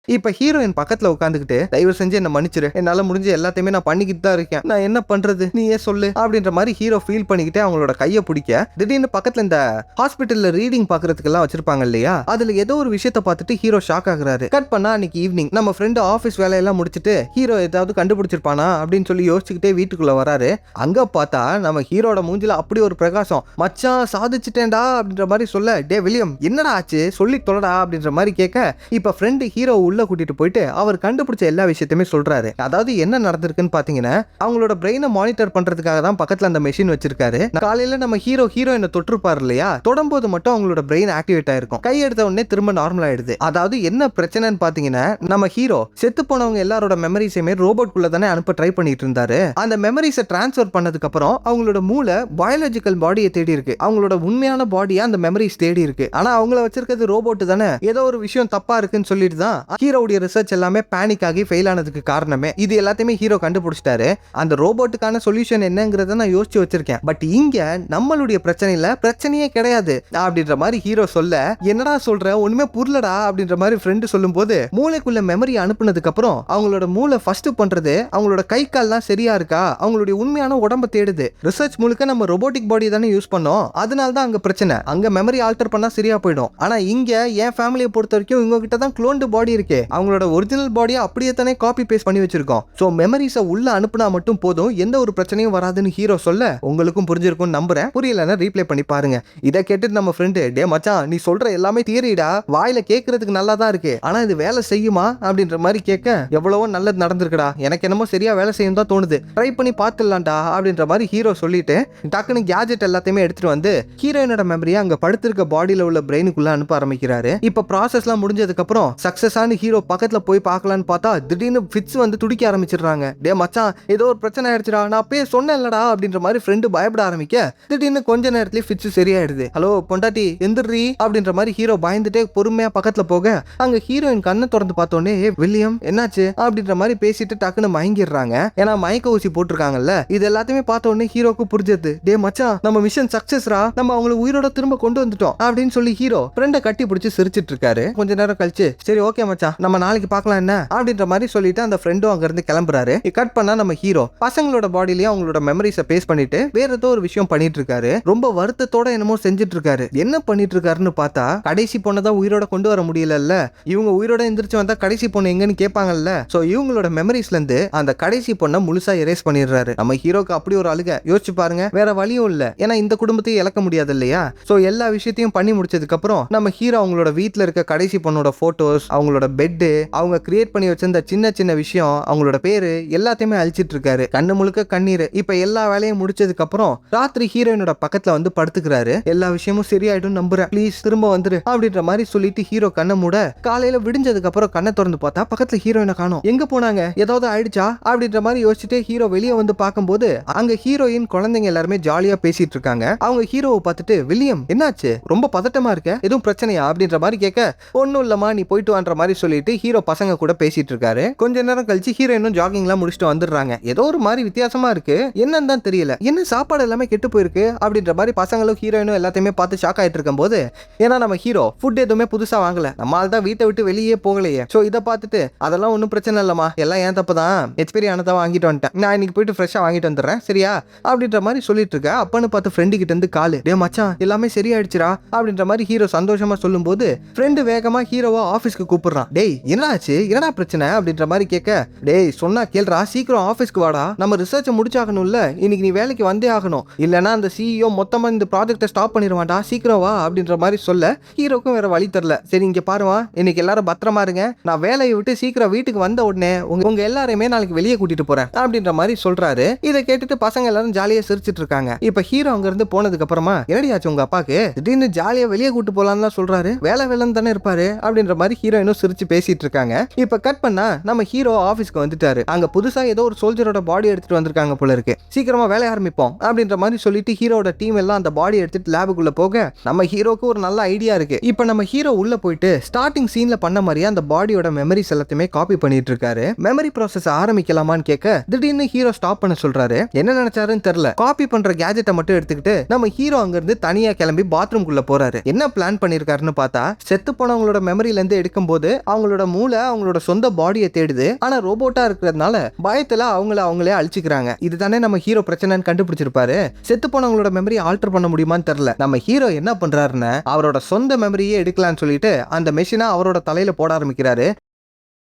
இப்ப ஹீரோயின் பக்கத்துல உட்காந்துக்கிட்டு தயவு செஞ்சு என்ன மன்னிச்சிரு, என்னால முடிஞ்ச எல்லாத்தையுமே நான் பண்ணிக்கிட்டு தான் இருக்கேன், நான் என்ன பண்றது நீயே சொல்லு அப்படின்ற மாதிரி ஹீரோ ஃபீல் பண்ணிக்கிட்டே அவங்களோட கையை பிடிக்க திடீர்னு பக்கத்துல இந்த ஹாஸ்பிட்டல்ல ரீடிங் பாக்குறதுக்கு எல்லாம் வச்சிருப்பாங்க இல்லையா, அதுல ஏதோ ஒரு விஷயத்த பார்த்துட்டு ஹீரோ ஷாக் ஆகுறாரு. கட் பண்ணா அன்னைக்கு ஈவினிங் நம்ம ஃப்ரெண்டு ஆபீஸ் வேலையெல்லாம் முடிச்சுட்டு ஹீரோ ஏதாவது கண்டுபிடிச்சிருப்பானா அப்படின்னு சொல்லி யோசிச்சுக்கிட்டே வீட்டுக்குள்ள வராரு. அங்க பார்த்தா நம்ம ஹீரோட மூஞ்சில அப்படி ஒரு பிரகாசம், மச்சான் சாதிச்சுட்டேன்டா அப்படின்ற மாதிரி சொல்ல, டே வில்லியம் என்னடா ஆச்சு சொல்லி தொலைடா அப்படின்ற மாதிரி கேட்க இப்ப ஃப்ரெண்டு ஹீரோ உள்ள கூட்டிட்டு போயிட்டு அவர் கண்டுபிடிச்ச எல்லா விஷயத்தையுமே சொல்றாரு. அதாவது என்ன நடந்திருக்குன்னு பாத்தீங்கன்னா அவங்களோட பிரெயினை மானிட்டர் பண்றதுக்காக தான் பக்கத்துல அந்த மெஷின் வச்சிருக்காரு. காலையில நம்ம ஹீரோயினை தொற்றுப்பாரு இல்லையா, தொடும்போது மட்டும் அவங்களோட பிரெயின் ஆக்டிவேட் ஆயிருக்கும், கை எடுத்த உடனே திரும்ப நார்மல் ஆயிடுது. அதாவது என்ன பிரச்சனைன்னு பாத்தீங்கன்னா நம்ம ஹீரோ செத்து போனவங்க எல்லாரோட மெமரிஸையுமே ரோபோட் குள்ள தானே அனுப்ப ட்ரை பண்ணிட்டு இருந்தாரு. அந்த மெமரிஸை டிரான்ஸ்ஃபர் பண்ணதுக்கு அப்புறம் அவங்களோட மூளை பயாலஜிக்கல் பாடியை தேடி இருக்கு, அவங்களோட உண்மையான பாடியை அந்த மெமரிஸ் தேடி இருக்கு. ஆனா அவங்கள வச்சிருக்கிறது ரோபோட் தானே, ஏதோ ஒரு விஷயம் தப்பா இருக்குன்னு சொல்லிட்டு தான் ஹீரோவுடைய ரிசர்ச் எல்லாமே பேனிக் ஆகி ஃபெயில் ஆனதுக்கு காரணமே. இது எல்லாத்தையுமே ஹீரோ கண்டுபிடிச்சிட்டாரு. அந்த ரோபோட்டுக்கான சொல்யூஷன் என்னங்கறத நான் யோசிச்சு வச்சிருக்கேன். பட் இங்க நம்மளுடைய பிரச்சனையே கிடையாது அப்படின்ற மாதிரி ஹீரோ சொல்ல, என்னடா சொல்ற ஒண்ணுமே புரியலடா அப்படின்ற மாதிரி ஃப்ரெண்ட் சொல்லும்போது, மூளைக்குள்ள மெமரி அனுப்புனதுக்கு அப்புறம் அவங்களோட மூளை ஃபர்ஸ்ட் பண்றது அவங்களோட கை கால்லாம் சரியா இருக்கா, அவங்களுடைய உண்மையான உடம்ப தேடுது. ரிசர்ச் முழுக்க நம்ம ரோபோட்டிக் பாடி தானே யூஸ் பண்ணோம், அதனால தான் அங்க பிரச்சனை. அங்க மெமரி ஆல்டர் பண்ணா சரியா போயிடும். ஆனா இங்க என் ஃபேமிலியை பொறுத்த வரைக்கும் இவங்க கிட்ட தான் க்ளோன்டு பாடி இருக்கே, அவங்களோட ஒரிஜினல் பாடியை அப்படியே தானே காப்பி பேஸ்ட் பண்ணி வச்சிருக்கோம். சோ மெமரிஸை உள்ள அனுப்புனா மட்டும் போதும், எந்த ஒரு பிரச்சனையும் வராதுன்னு ஹீரோ சொல்ல, உங்களுக்கும் புரிஞ்சிருக்கும் நம்புறேன். புரியலன்னா ரீப்ளே பண்ணி பாருங்க. இதை கேட்டுட்டு நம்ம ஃப்ரெண்டு, டே மச்சான் நீ சொல்ற எல்லாமே தியரிடா, வாயில கேட்கறதுக்கு நல்லா தான் இருக்கு, ஆனா இது வேலை செய்யுமா அப்படின்ற மாதிரி கேட்க, எவ்வளவோ நல்லது நடந்திருக்குடா, எனக்கு என்னமோ சரியா வேலை செய்யும் தான் தோணுது, ட்ரை பண்ணி பார்த்துடலாம்டா அப்படின்ற மாதிரி ஹீரோ சொல்லிட்டு டக்குன்னு கேஜெட் எல்லாத்தையுமே எடுத்துட்டு வந்து ஹீரோயினோட மெமரியை அங்க படுத்திருக்க பாடியில உள்ள பிரெயினுக்குள்ள அனுப்ப ஆரம்பிக்கிறாரு. இப்ப ப்ராசஸ்லாம் முடிஞ்சதுக்கு அப்புறம் சக்சஸான ஹீரோ பக்கத்துல போய் பார்க்கலான்னு பார்த்தா திடீர்னு ஃபிட்ஸ் வந்து துடிக்க ஆரம்பிச்சிடுறாங்க. டே மச்சான் ஏதோ ஒரு பிரச்சனை ஆயிடுச்சுடா, நான் அப்பயே சொன்னேன்லடா அப்படின்ற மாதிரி ஃப்ரெண்டு பயப்பட ஆரம்பிக்க, திடீர்னு கொஞ்ச நேரத்திலேயே ஃபிட்ஸ் சரியாயிடுது. ஹலோ பொண்டாட்டி எந்திரி அப்படின்ற மாதிரி ஹீரோ பயந்துட்டே பொறுமையா பக்கத்துல போக, அங்க ஹீரோயின் கண்ணை திறந்து பார்த்தோன்னே, வில்லியம் என்னாச்சு அப்படின்ற மாதிரி பேசிட்டு டக்குன்னு மயங்கிடுறாங்க. ஏன்னா மயக்க ஊசி போட்டிருக்காங்கல்ல. இது எல்லாத்தையுமே பார்த்த உடனே ஹீரோக்கு புரிஞ்சது, டே மச்சான் நம்ம மிஷன் சக்சஸ்ரா, நம்ம அவங்களை உயிரோட திரும்ப கொண்டு வந்துட்டோம் அப்படின்னு சொல்லி ஹீரோ ஃப்ரெண்டை கட்டி பிடிச்சி சிரிச்சிட்டு இருக்காரு. கொஞ்ச நேரம் கழிச்சு, சரி ஓகே மச்சான் நம்ம நாளைக்கு பார்க்கலாம் என்ன அப்படின்ற மாதிரி சொல்லிட்டு அந்த ஃப்ரெண்டும் அங்க இருந்து கிளம்புறாரு. கட் பண்ணா நம்ம ஹீரோ பசங்களோட பாடியிலயும் அவங்களோட மெமரிஸை பேஸ் பண்ணிட்டு வேற ஏதோ ஒரு விஷயம் பண்ணிட்டு இருக்காரு. ரொம்ப வருத்தத்தோட என்னமோ செஞ்சுட்டு இருக்காரு. என்ன பண்ணிட்டு இருக்காருன்னு பார்த்தா, கடைசி பொண்ணதான் உயிரோட கொண்டு வர முடியலல்ல, இவங்க உயிரோட எந்திரிச்சு வந்தா கடைசி பொண்ணு எங்கன்னு கேட்பாங்கல்ல. சோ இவங்களோட மெமரிஸ்ல இருந்து அந்த கடைசி பொண்ணை முழுசா எரேஸ் பண்ணிடுறாரு. நம்ம ஹீரோக்கு அப்படி ஒரு அழுக. யோசிச்சு பாருங்க, வேற வழியும் இல்ல, ஏன்னா இந்த குடும்பத்தையும் இழக்க முடியாது இல்லையா. சோ எல்லா விஷயத்தையும் பண்ணி முடிச்சதுக்கு அப்புறம் நம்ம ஹீரோ அவங்களோட வீட்டுல இருக்க கடைசி பொண்ணோட போட்டோஸ், அவங்களோட பெட், அவங்க கிரியேட் பண்ணி வச்சிருந்த சின்ன சின்ன விஷயம், அவங்களோட பேரு எல்லாத்தையுமே அழிச்சிட்டு இருக்காரு. கண்ணு முழுக்க கண்ணீர். இப்ப எல்லா வேலையும் முடிச்சதுக்கு அப்புறம் ராத்திரி ஹீரோயினோட பக்கத்துல வந்து படுத்துக்கிறாரு. எல்லா விஷயமும் சரியாயிடும் நம்புறேன், ப்ளீஸ் திரும்ப வந்துரு அப்படின்ற மாதிரி சொல்லிட்டு ஹீரோ கண்ணை மூட, காலையில விடிஞ்சதுக்கு அப்புறம் கண்ணை திறந்து பார்த்தா பக்கத்துல ஹீரோயினை காணோம். எங்க போனாங்க, ஏதாவது ஆயிடுச்சா அப்படின்ற மாதிரி யோசிச்சுட்டு ஹீரோ வெளியே வந்து பார்க்கும்போது அங்க ஹீரோயின் குழந்தைங்க எல்லாருமே ஜாலியா பேசிட்டு இருக்காங்க. அவங்க ஹீரோவை பார்த்துட்டு, வில்லியம் என்னாச்சு ரொம்ப பதட்டமா இருக்க, எதுவும் பிரச்சனையா அப்படின்ற மாதிரி கேட்க, ஒன்னும் இல்லம்மா நீ போயிட்டு வான்ற மாதிரி சொல்லிட்டு ஹீரோ பசங்க கூட பேசிட்டு இருக்காரு. கொஞ்ச நேரம் கழிச்சு ஹீரோயினும் ஜாகிங்லாம் முடிச்சுட்டு வந்துடுறாங்க. ஏதோ ஒரு மாதிரி வித்தியாசமா இருக்கு, என்னன்னு தான் தெரியல, என்ன சாப்பாடு எல்லாமே கெட்டு போயிருக்கு அப்படின்ற மாதிரி பசங்களும் ஹீரோயினும் எல்லாத்தையுமே பார்த்து ஷாக் ஆயிட்டு இருக்கும் போது, ஏன்னா நம்ம ஹீரோ ஃபுட் எதுவுமே புதுசா வாங்கல, நம்மால தான் வீட்டை விட்டு வெளியே போகலையே. சோ இதை பார்த்துட்டு, அதெல்லாம் ஒன்றும் பிரச்சனை இல்லம்மா, எல்லாம் ஏன் தப்பு தான், எக்ஸ்பீரி ஆனதான் வாங்கிட்டு வந்துட்டேன், நான் இன்னைக்கு போயிட்டு ஃப்ரெஷ்ஷா வாங்கிட்டு வந்துடுறேன் சரியா அப்படின்ற மாதிரி சொல்லிட்டு இருக்க. அப்பன்னு பார்த்து ஃப்ரெண்டு கிட்ட இருந்து காலு, டே மச்சான் எல்லாமே சரியாயிடுச்சுடா அப்படின்ற மாதிரி ஹீரோ சந்தோஷமா சொல்லும் போது, ஃப்ரெண்டு வேகமா ஹீரோவா ஆபீஸ்க்கு கூப்பிடுறான். டேய் என்னாச்சு, என்னடா பிரச்சனை அப்படின்ற மாதிரி கேட்க, டேய் சொன்னா கேள்றா, சீக்கிரம் ஆபீஸ்க்கு வாடா, நம்ம ரிசர்ச் முடிச்சாகணும்ல, இன்னைக்கு நீ வேலைக்கு வந்தே ஆகணும், இல்லைன்னா அந்த சிஇஓ மொத்தமா இந்த ப்ராஜெக்டை ஸ்டாப் பண்ணிடுவான்டா, சீக்கிரம் வா அப்படின்ற மாதிரி சொல்ல, ஹீரோக்கும் வேற வழி தரல. சரி இங்க பாருவா, இன்னைக்கு எல்லாரும் பத்திரமா இருங்க, நான் வேலையை விட்டு சீக்கிரம் வீட்டுக்கு வந்த உடனே உங்க எல்லாரையுமே நாளைக்கு வெளியே கூட்டிட்டு போறேன் அப்படின்ற மாதிரி சொல்றாரு. இதை கேட்டுட்டு பசங்க எல்லாரும் ஜாலியா சிரிச்சிட்டு இருக்காங்க. இப்ப ஹீரோ அங்க இருந்து போனதுக்கு அப்புறமா, என்னடி ஆச்சு உங்க அப்பாக்கு, திடீர்னு ஜாலியா வெளியே கூட்டு போலான்னு சொல்றாரு, வேலைன்னு தானே இருப்பாரு அப்படின்ற மாதிரி ஹீரோயினும் சிரிச்சு பேசிட்டு இருக்காங்க. இப்ப கட் பண்ணா நம்ம ஹீரோ ஆபீஸ்க்கு வந்துட்டாரு. அங்க புதுசா ஏதோ ஒரு சோல்ஜரோட பாடி எடுத்துட்டு வந்திருக்காங்க போல இருக்கு, சீக்கிரமா வேலை ஆரம்பிப்போம் அப்படின்ற மாதிரி சொல்லிட்டு ஹீரோட டீம் எல்லாம் அந்த பாடி எடுத்துட்டு லேபுக்குள்ள போக, நம்ம ஹீரோக்கு ஒரு நல்ல ஐடியா இருக்கு. இப்ப நம்ம ஹீரோ உள்ள போயிட்டு ஸ்டார்டிங் சீன்ல பண்ண மாதிரியே அந்த பாடியோட மெமரிஸ் எல்லாத்தையுமே காப்பி பண்ணிட்டு இருக்காரு. மெமரி ப்ராசஸ் ஆரம்பிக்கலாமான்னு கேட்க, திடீர்னு ஹீரோ ஸ்டாப் பண்ண சொல்றாரு. என்ன நினைச்சாருன்னு தெரியல, காப்பி பண்ற கேஜெட்டை மட்டும் எடுத்துக்கிட்டு நம்ம ஹீரோ அங்க இருந்து தனியா கிளம்பி பாத்ரூம்குள்ள போறாரு. என்ன பிளான் பண்ணிருக்காருன்னு பார்த்தா, செத்து போனவங்களோட மெமரியில இருந்து எடுக்கும் போது அவங்களோட மூளை அவங்களோட சொந்த பாடியை தேடுது, ஆனா ரோபோட்டா இருக்கிறதுனால பயத்துல அவங்களே அழிச்சுக்கிறாங்க. இதுதானே நம்ம ஹீரோ பிரச்சனைன்னு கண்டுபிடிச்சிருப்பாரு. செத்து போனவங்களோட மெமரி ஆல்டர் பண்ண முடியுமான்னு தெரியல. நம்ம ஹீரோ என்ன பண்றாருன்னு, அவரோட சொந்த மெமரியே எடுக்கலாம்னு சொல்லிட்டு அந்த மெஷினை அவரோட தலையில போட ஆரம்பிக்கிறாரு.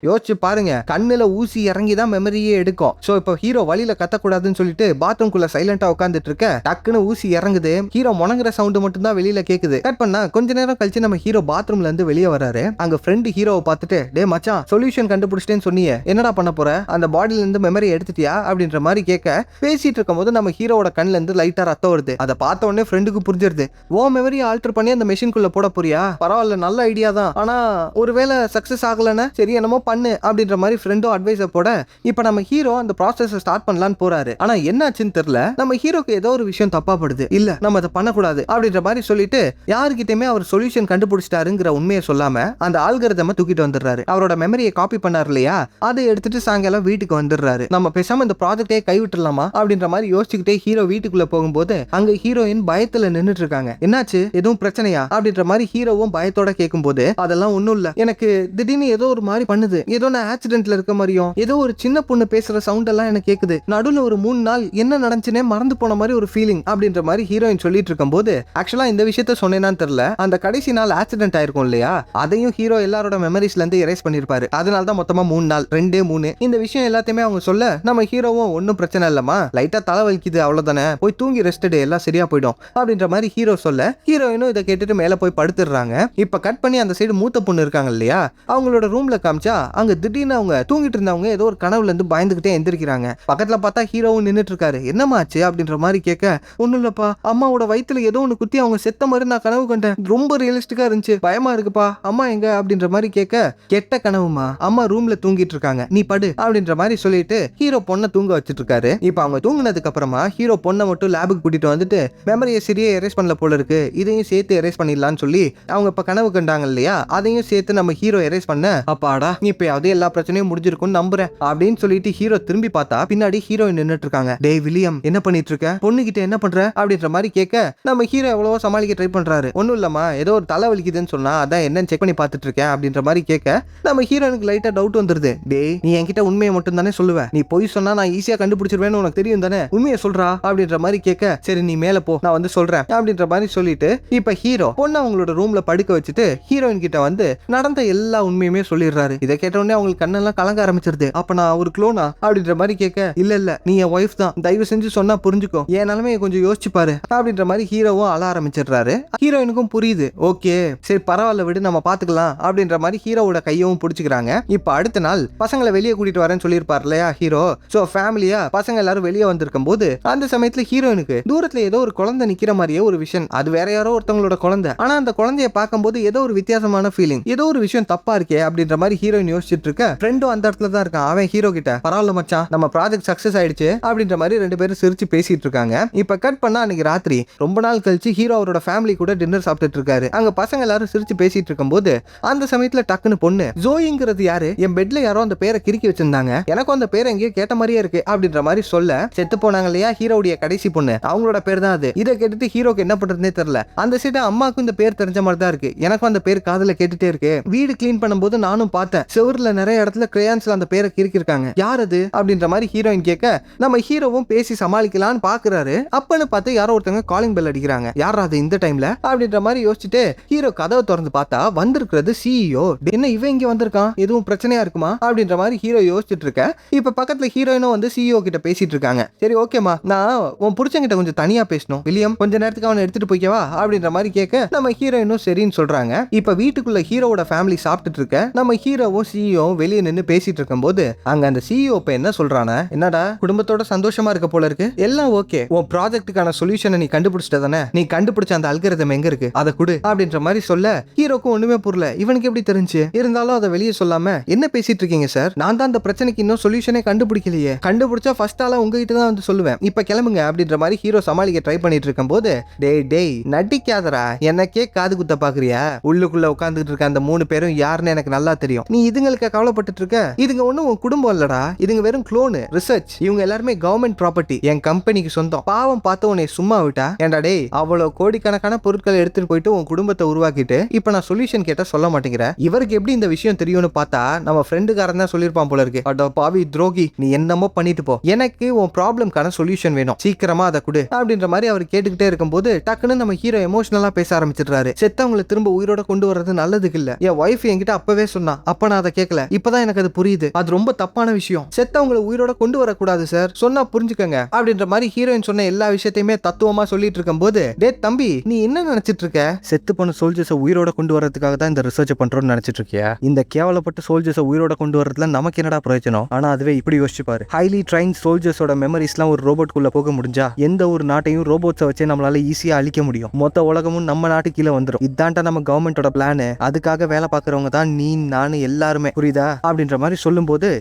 யோசிச்சு பாருங்க, கண்ணுல ஊசி இறங்கி தான் மெமரியே எடுக்கும். சோ இப்போ ஹீரோ வழியில கத்தக்கூடாதுன்னு சொல்லிட்டு பாத்ரூம்குள்ள சைலண்டா உட்காந்துட்டு இருக்க, டக்குன்னு ஊசி இறங்குது. ஹீரோ முணங்குற சவுண்ட் மட்டும் தான் வெளியில கேக்குது. கட் பண்ணா கொஞ்ச நேரம் கழிச்சு நம்ம ஹீரோ பாத்ரூம்ல இருந்து வெளியே வராரு. அங்க ஃப்ரெண்ட் ஹீரோவை பார்த்துட்டு, டே மச்சான் சொல்யூஷன் கண்டுபிடிச்சிட்டேன்னு சொன்னியே, என்னடா பண்ண போற, அந்த பாடியில இருந்து மெமரி எடுத்துட்டியா அப்படின்ற மாதிரி கேட்க, பேசிட்டு இருக்கும் போது நம்ம ஹீரோட கண்ணுல இருந்து லைட்டா ரத்தம் வருது. அதை பார்த்த உடனே ஃப்ரெண்டுக்கு புரிஞ்சிருது, ஓ மெமரி ஆல்டர் பண்ணி அந்த மெஷின்குள்ள போட போறியா, பரவாயில்ல நல்ல ஐடியா தான், ஆனா ஒருவேளை சக்சஸ் ஆகலன்னா சரி என்னமோ பண்ணு அப்படின்ற மாதிரி ஃப்ரெண்டோ அட்வைஸை போட இப்போ நம்ம ஹீரோ அந்த ப்ராசஸை ஸ்டார்ட் பண்ணலான்னு போறாரு. ஆனா என்னாச்சுன்னு தெரியல, நம்ம ஹீரோக்கு ஏதோ ஒரு விஷயம் தப்பா படுது. இல்ல நம்ம அதை பண்ணக்கூடாது அப்படின்ற மாதிரி சொல்லிட்டு யாருக்கிட்டயுமே அவர் சொல்யூஷன் கண்டுபிடிச்சிட்டாருங்கிற உண்மையை சொல்லாம அந்த ஆல்கரிதமை தூக்கிட்டு வந்துடுறாரு. அவரோட மெமரியை காப்பி பண்ணார் இல்லையா, அதை எடுத்துட்டு சாயங்காலம் வீட்டுக்கு வந்துடுறாரு. நம்ம பேசாம இந்த ப்ராஜெக்டே கைவிட்டுலாமா அப்படின்ற மாதிரி யோசிச்சுக்கிட்டே ஹீரோ வீட்டுக்குள்ள போகும்போது அங்க ஹீரோயின் பயத்துல நின்னுட்டு இருக்காங்க. என்னாச்சு, எதுவும் பிரச்சனையா அப்படின்ற மாதிரி ஹீரோவும் பயத்தோட கேட்கும்போது அதெல்லாம் ஒண்ணும் இல்ல, எனக்கு திடீர்னு ஏதோ ஒரு மாதிரி பண்ணுது, ஏதோ நான் ஆக்சிடென்ட்ல இருக்க மாதிரியும் ஏதோ ஒரு சின்ன பொண்ணு பேசுற சவுண்ட் எல்லாம் எனக்கு கேக்குது, நடுவுல ஒரு 3 நாள் என்ன நடந்துச்சுனே மறந்து போன மாதிரி ஒரு ஃபீலிங் அப்படின்ற மாதிரி ஹீரோயின் சொல்லிட்டு இருக்கும்போது ஆக்சுவலா இந்த விஷயத்த சொன்னேனான்னு தெரியல, அந்த கடைசி நாள் ஆக்சிடென்ட் ஆயிருக்கும் இல்லையா, அதையும் ஹீரோ எல்லாரோட மெமரிஸ்ல இருந்து எரேஸ் பண்ணிருப்பாரு. அதனால தான் மொத்தமா 3 நாள் 2 இந்த விஷயம் எல்லாத்தையுமே அவங்க சொல்ல நம்ம ஹீரோவும் ஒன்னும் பிரச்சனை இல்லமா, லைட்டா தலை வலிக்குது அவ்வளவுதானே, போய் தூங்கி ரெஸ்ட் எடு எல்லாம் சரியா போயிடும் அப்படின்ற மாதிரி ஹீரோ சொல்ல ஹீரோயினும் இதை கேட்டுட்டு மேல போய் படுத்துடுறாங்க. இப்ப கட் பண்ணி அந்த சைடு மூத்த பொண்ணு இருக்காங்க இல்லையா, அவங்களோட ரூம்ல காமிச்சா அங்க திடீர்னு அவங்க தூங்கிட்டு இருந்தவங்க ஏதோ ஒரு கனவுல இருந்து பயந்துகிட்டே எந்திரிக்கிறாங்க. பக்கத்துல பார்த்தா ஹீரோவும் நின்னுட்டு இருக்காரு. என்னமா ஆச்சு அப்படின்ற மாதிரி கேட்க, ஒண்ணும் இல்லப்பா, அம்மாவோட வயித்துல ஏதோ ஒண்ணு குத்தி அவங்க செத்த மாதிரி நான் கனவு கண்டேன், ரொம்ப ரியலிஸ்டிக்கா இருந்துச்சு, பயமா இருக்குப்பா, அம்மா எங்க அப்படின்ற மாதிரி கேட்க, கெட்ட கனவுமா, அம்மா ரூம்ல தூங்கிட்டு இருக்காங்க, நீ படு அப்படின்ற மாதிரி சொல்லிட்டு ஹீரோ பொண்ணை தூங்க வச்சிட்டு இருக்காரு. இப்ப அவங்க தூங்கினதுக்கு அப்புறமா ஹீரோ பொண்ணை மட்டும் லேபுக்கு கூட்டிட்டு வந்துட்டு மெமரியை சரியா எரேஸ் பண்ணல போல இருக்கு, இதையும் சேர்த்து எரேஸ் பண்ணிடலாம்னு சொல்லி அவங்க இப்ப கனவு கண்டாங்க இல்லையா, அதையும் சேர்த்து நம்ம ஹீரோ எரேஸ் பண்ண, அப்பாடா நீ இப்பயாவது எல்லா பிரச்சனையும் முடிஞ்சிருக்கும்னு நம்புறேன் அப்படின்னு சொல்லிட்டு ஹீரோ திரும்பி பார்த்தா பின்னாடி ஹீரோயின் நின்னுட்டு இருக்காங்க. டேய் வில்லியம், என்ன பண்ணிட்டு இருக்க, பொண்ணுகிட்ட என்ன பண்ற அப்படின்ற மாதிரி கேட்க நம்ம ஹீரோ எவ்வளவோ சமாளிக்க ட்ரை பண்றாரு. ஒன்னும் இல்லமா, ஏதோ ஒரு தலை வலிக்குதுன்னு சொன்னா அதான் என்னன்னு செக் பண்ணி பார்த்துட்டு இருக்கேன் அப்படின்ற மாதிரி கேட்க நம்ம ஹீரோனுக்கு லைட்டா டவுட் வந்துருது. டேய் நீ என்கிட்ட உண்மையை மட்டும் தானே சொல்லுவ, நீ பொய் சொன்னா நான் ஈஸியா கண்டுபிடிச்சிருவேன்னு உனக்கு தெரியும் தானே, உண்மையை சொல்றா அப்படின்ற மாதிரி கேட்க, சரி நீ மேல போ நான் வந்து சொல்றேன் அப்படின்ற மாதிரி சொல்லிட்டு இப்ப ஹீரோ பொண்ணு அவங்களோட ரூம்ல படுக்க வச்சுட்டு ஹீரோயின் கிட்ட வந்து நடந்த எல்லா உண்மையுமே சொல்லிடுறாரு. இதை கேட்ட உடனே அவங்களுக்கு கண்ணெல்லாம் கலங்க ஆரம்பிச்சிருது. அப்ப நான் ஒரு க்ளோனா அப்படின்ற மாதிரி கேட்க, இல்ல இல்ல நீ என் ஒய்ஃப் தான், தயவு செஞ்சு சொன்னா புரிஞ்சுக்கோ, என் நிலைமையை கொஞ்சம் யோசிச்சு பாரு அப்படின்ற மாதிரி ஹீரோவும் அழ ஆரம்பிச்சிடுறாரு. ஹீரோயினுக்கும் புரியுது, ஓகே சரி பரவாயில்ல விடு நம்ம பாத்துக்கலாம் அப்படின்ற மாதிரி ஹீரோவோட கையவும் பிடிச்சிக்கிறாங்க. இப்ப அடுத்த நாள் பசங்களை வெளியே கூட்டிட்டு வரேன்னு சொல்லியிருப்பார் இல்லையா ஹீரோ, சோ ஃபேமிலியா பசங்க எல்லாரும் வெளியே வந்திருக்கும் போது அந்த சமயத்துல ஹீரோயினுக்கு தூரத்துல ஏதோ ஒரு குழந்தை நிக்கிற மாதிரியே ஒரு விஷயம், அது வேற யாரோ ஒருத்தவங்களோட குழந்தை, ஆனா அந்த குழந்தைய பார்க்கும்போது ஏதோ ஒரு வித்தியாசமான ஃபீலிங், ஏதோ ஒரு விஷயம் தப்பா இருக்கே அப்படின்ற மாதிரி ஹீரோயின் யோசிச்சுட்டு இருக்க, ஃப்ரெண்டும் அந்த இடத்துல தான் இருக்கான். அவன் ஹீரோ கிட்ட, பரவாயில்ல மச்சான் நம்ம ப்ராஜெக்ட் சக்சஸ் ஆயிடுச்சு அப்படின்ற மாதிரி 2 பேரும் சிரிச்சு பேசிட்டு இருக்காங்க. இப்ப கட் பண்ணா அன்னைக்கு ராத்திரி ரொம்ப நாள் கழிச்சு ஹீரோ அவரோட ஃபேமிலி கூட டின்னர் சாப்பிட்டுட்டு இருக்காரு. அங்க பசங்க எல்லாரும் சிரிச்சு பேசிட்டு இருக்கும்போது அந்த சமயத்துல டக்குன்னு பொண்ணு, ஜோயிங்கிறது யாரு, என் பெட்ல யாரோ அந்த பேரை கிறுக்கி வச்சிருந்தாங்க, எனக்கும் அந்த பேரை எங்கேயோ கேட்ட மாதிரியே இருக்கு அப்படின்ற மாதிரி சொல்ல, செத்து போனாங்க இல்லையா ஹீரோடைய கடைசி பொண்ணு, அவங்களோட பேர் தான் அது. இதை கேட்டுட்டு ஹீரோக்கு என்ன பண்றதுனே தெரியல. அந்த சைடு அம்மாக்கும் இந்த பேர் தெரிஞ்ச மாதிரி தான் இருக்கு, எனக்கும் அந்த பேர் காதுல கேட்டுட்டே இருக்கு, வீடு கிளீன் பண்ணும்போது நானும் பார்த்தேன் செவர்ல நிறைய இடத்துல கிரேயான்ஸ்ல அந்த பேரை கிறுக்கி இருக்காங்க, யார் அது அப்படின்ற மாதிரி ஹீரோயின் கேட்க நம்ம ஹீரோவும் பேசி சமாளிக்கலாம்னு பாக்குறாரு. அப்பன்னு பார்த்து யாரோ ஒருத்தங்க காலிங் பெல் அடிக்கிறாங்க, யார் அது இந்த டைம்ல அப்படின்ற மாதிரி யோசிச்சுட்டு ஹீரோ கதவை திறந்து பார்த்தா வந்திருக்கிறது சிஇஓ. என்ன இவன் இங்க வந்திருக்கான், எதுவும் பிரச்சனையா இருக்குமா அப்படின்ற மாதிரி ஹீரோ யோசிச்சுட்டு இருக்க. இப்ப பக்கத்துல ஹீரோயினும் வந்து சிஇஓ கிட்ட பேசிட்டு இருக்காங்க. சரி ஓகேமா, நான் உன் புருஷன்கிட்ட கொஞ்சம் தனியா பேசணும், வில்லியம் கொஞ்ச நேரத்துக்கு அவனை எடுத்துட்டு போய்க்கவா அப்படின்ற மாதிரி கேட்க நம்ம ஹீரோயினும் சரின்னு சொல்றாங்க. இப்ப வீட்டுக்குள்ள ஹீரோவோட ஃபேமிலி சாப்பிட்டுட்டு இருக்க, நம்ம ஹீரோவும் சிஇஓ வெளியே நின்று பேசிட்டு இருக்கும் போது அங்க அந்த சிஇஓ இப்ப என்ன சொல்றானா, என்னடா குடும்பத்தோட சந்தோஷமா இருக்க போல இருக்கு, எல்லாம் ஓகே, உன் ப்ராஜெக்ட்டுக்கான சொல்யூஷனை நீ கண்டுபிடிச்சிட்ட தானே, நீ கண்டுபிடிச்ச அந்த அல்காரிதம் எங்க இருக்கு அதை கொடு அப்படின்ற மாதிரி சொல்ல ஹீரோக்கும் ஒண்ணுமே புரியல, இவனுக்கு எப்படி தெரிஞ்சு, இருந்தாலும் அதை வெளியே சொல்லாம என்ன பேசிட்டு இருக்கீங்க சார், நான் தான் அந்த பிரச்சனைக்கு இன்னும் சொல்யூஷனே கண்டுபிடிக்கலையே, கண்டுபிடிச்சா ஃபர்ஸ்ட் ஆளா உங்ககிட்ட தான் வந்து சொல்லுவேன், இப்ப கிளம்புங்க அப்படின்ற மாதிரி ஹீரோ சமாளிக்க ட்ரை பண்ணிட்டு இருக்கும் போது, டேய் டேய் நடிக்காதரா, எனக்கே காது குத்த பாக்குறியா, உள்ளுக்குள்ள உட்கார்ந்துட்டு இருக்க அந்த 3 பேரும் யாருன்னு எனக்கு நல்லா தெரியும், நீ இதுங்களுக்கு கவலைப்பட்டு இருக்க, இதுங்க ஒண்ணும் உன் குடும்பம் இல்லடா, இதுங்க வெறும் க்ளோனு ரிசர்ச், இவங்க எல்லாருமே கவர்மெண்ட் ப்ராப்பர்ட்டி, என் கம்பெனிக்கு சொந்தம், பாவம் பார்த்து உன்னை சும்மா விட்டா, ஏன்டா டேய் அவ்வளவு கோடிக்கணக்கான பொருட்களை எடுத்துட்டு போயிட்டு உன் குடும்பத்தை உருவாக்கிட்டு இப்ப நான் சொல்யூஷன் கேட்டா சொல்ல மாட்டேங்கிற, இவருக்கு எப்படி இந்த விஷயம் தெரியும்னு பார்த்தா நம்ம ஃப்ரெண்டுக்காரன் தான் சொல்லிருப்பான் போல இருக்கு, அட பாவி துரோகி நீ என்னமோ பண்ணிட்டு போ, எனக்கு உன் ப்ராப்ளம்கான சொல்யூஷன் வேணும், சீக்கிரமா அதை கொடு அப்படின்ற மாதிரி அவர் கேட்டுக்கிட்டே இருக்கும்போது டக்குன்னு நம்ம ஹீரோ எமோஷனலா பேச ஆரம்பிச்சிடுறாரு. செத்தவங்களை திரும்ப உயிரோட கொண்டு வர்றது நல்லதுக்கு இல்ல, என் ஒய்ஃப் என்கிட்ட அப்பவே சொன்னா, அப்ப நான் அதை கேட்கல, இப்பதான் எனக்கு அது புரியுது, அது ரொம்ப தப்பான விஷயம், செத்தவங்களை உயிரோட கொண்டு வரக்கூடாது சார், சொன்னா புரிஞ்சுக்கங்க அப்படின்ற மாதிரி ஹீரோயின் சொன்ன எல்லா விஷயத்தையுமே தத்துவமா சொல்லிட்டு இருக்கும் போது, டே தம்பி நீ என்ன நினைச்சிட்டு இருக்க, செத்து போன சோல்ஜர்ஸை உயிரோட கொண்டு வரதுக்காக தான் இந்த ரிசர்ச் பண்றோம்னு நினைச்சிட்டு இருக்கியா, இந்த கேவலப்பட்ட சோல்ஜர்ஸை உயிரோட கொண்டு வரதுல நமக்கு என்னடா பிரயோஜனம், ஆனா அதுவே இப்படி யோசிச்சு பாரு, ஹைலி ட்ரைன் சோல்ஜர்ஸோட மெமரிஸ்லாம் ஒரு ரோபோட் குள்ள போக முடிஞ்சா எந்த ஒரு நாட்டையும் ரோபோட்ஸை வச்சு நம்மளால ஈஸியா அழிக்க முடியும், மொத்த உலகமும் நம்ம நாட்டு கீழே வந்துடும், இதான்டா நம்ம கவர்மெண்டோட பிளான், அதுக்காக வேலை பார்க்கறவங்க தான் நீ நான் எல்லாரும் எல்லாருமே, புரியுதா அப்படின்ற மாதிரி சொல்லும்போது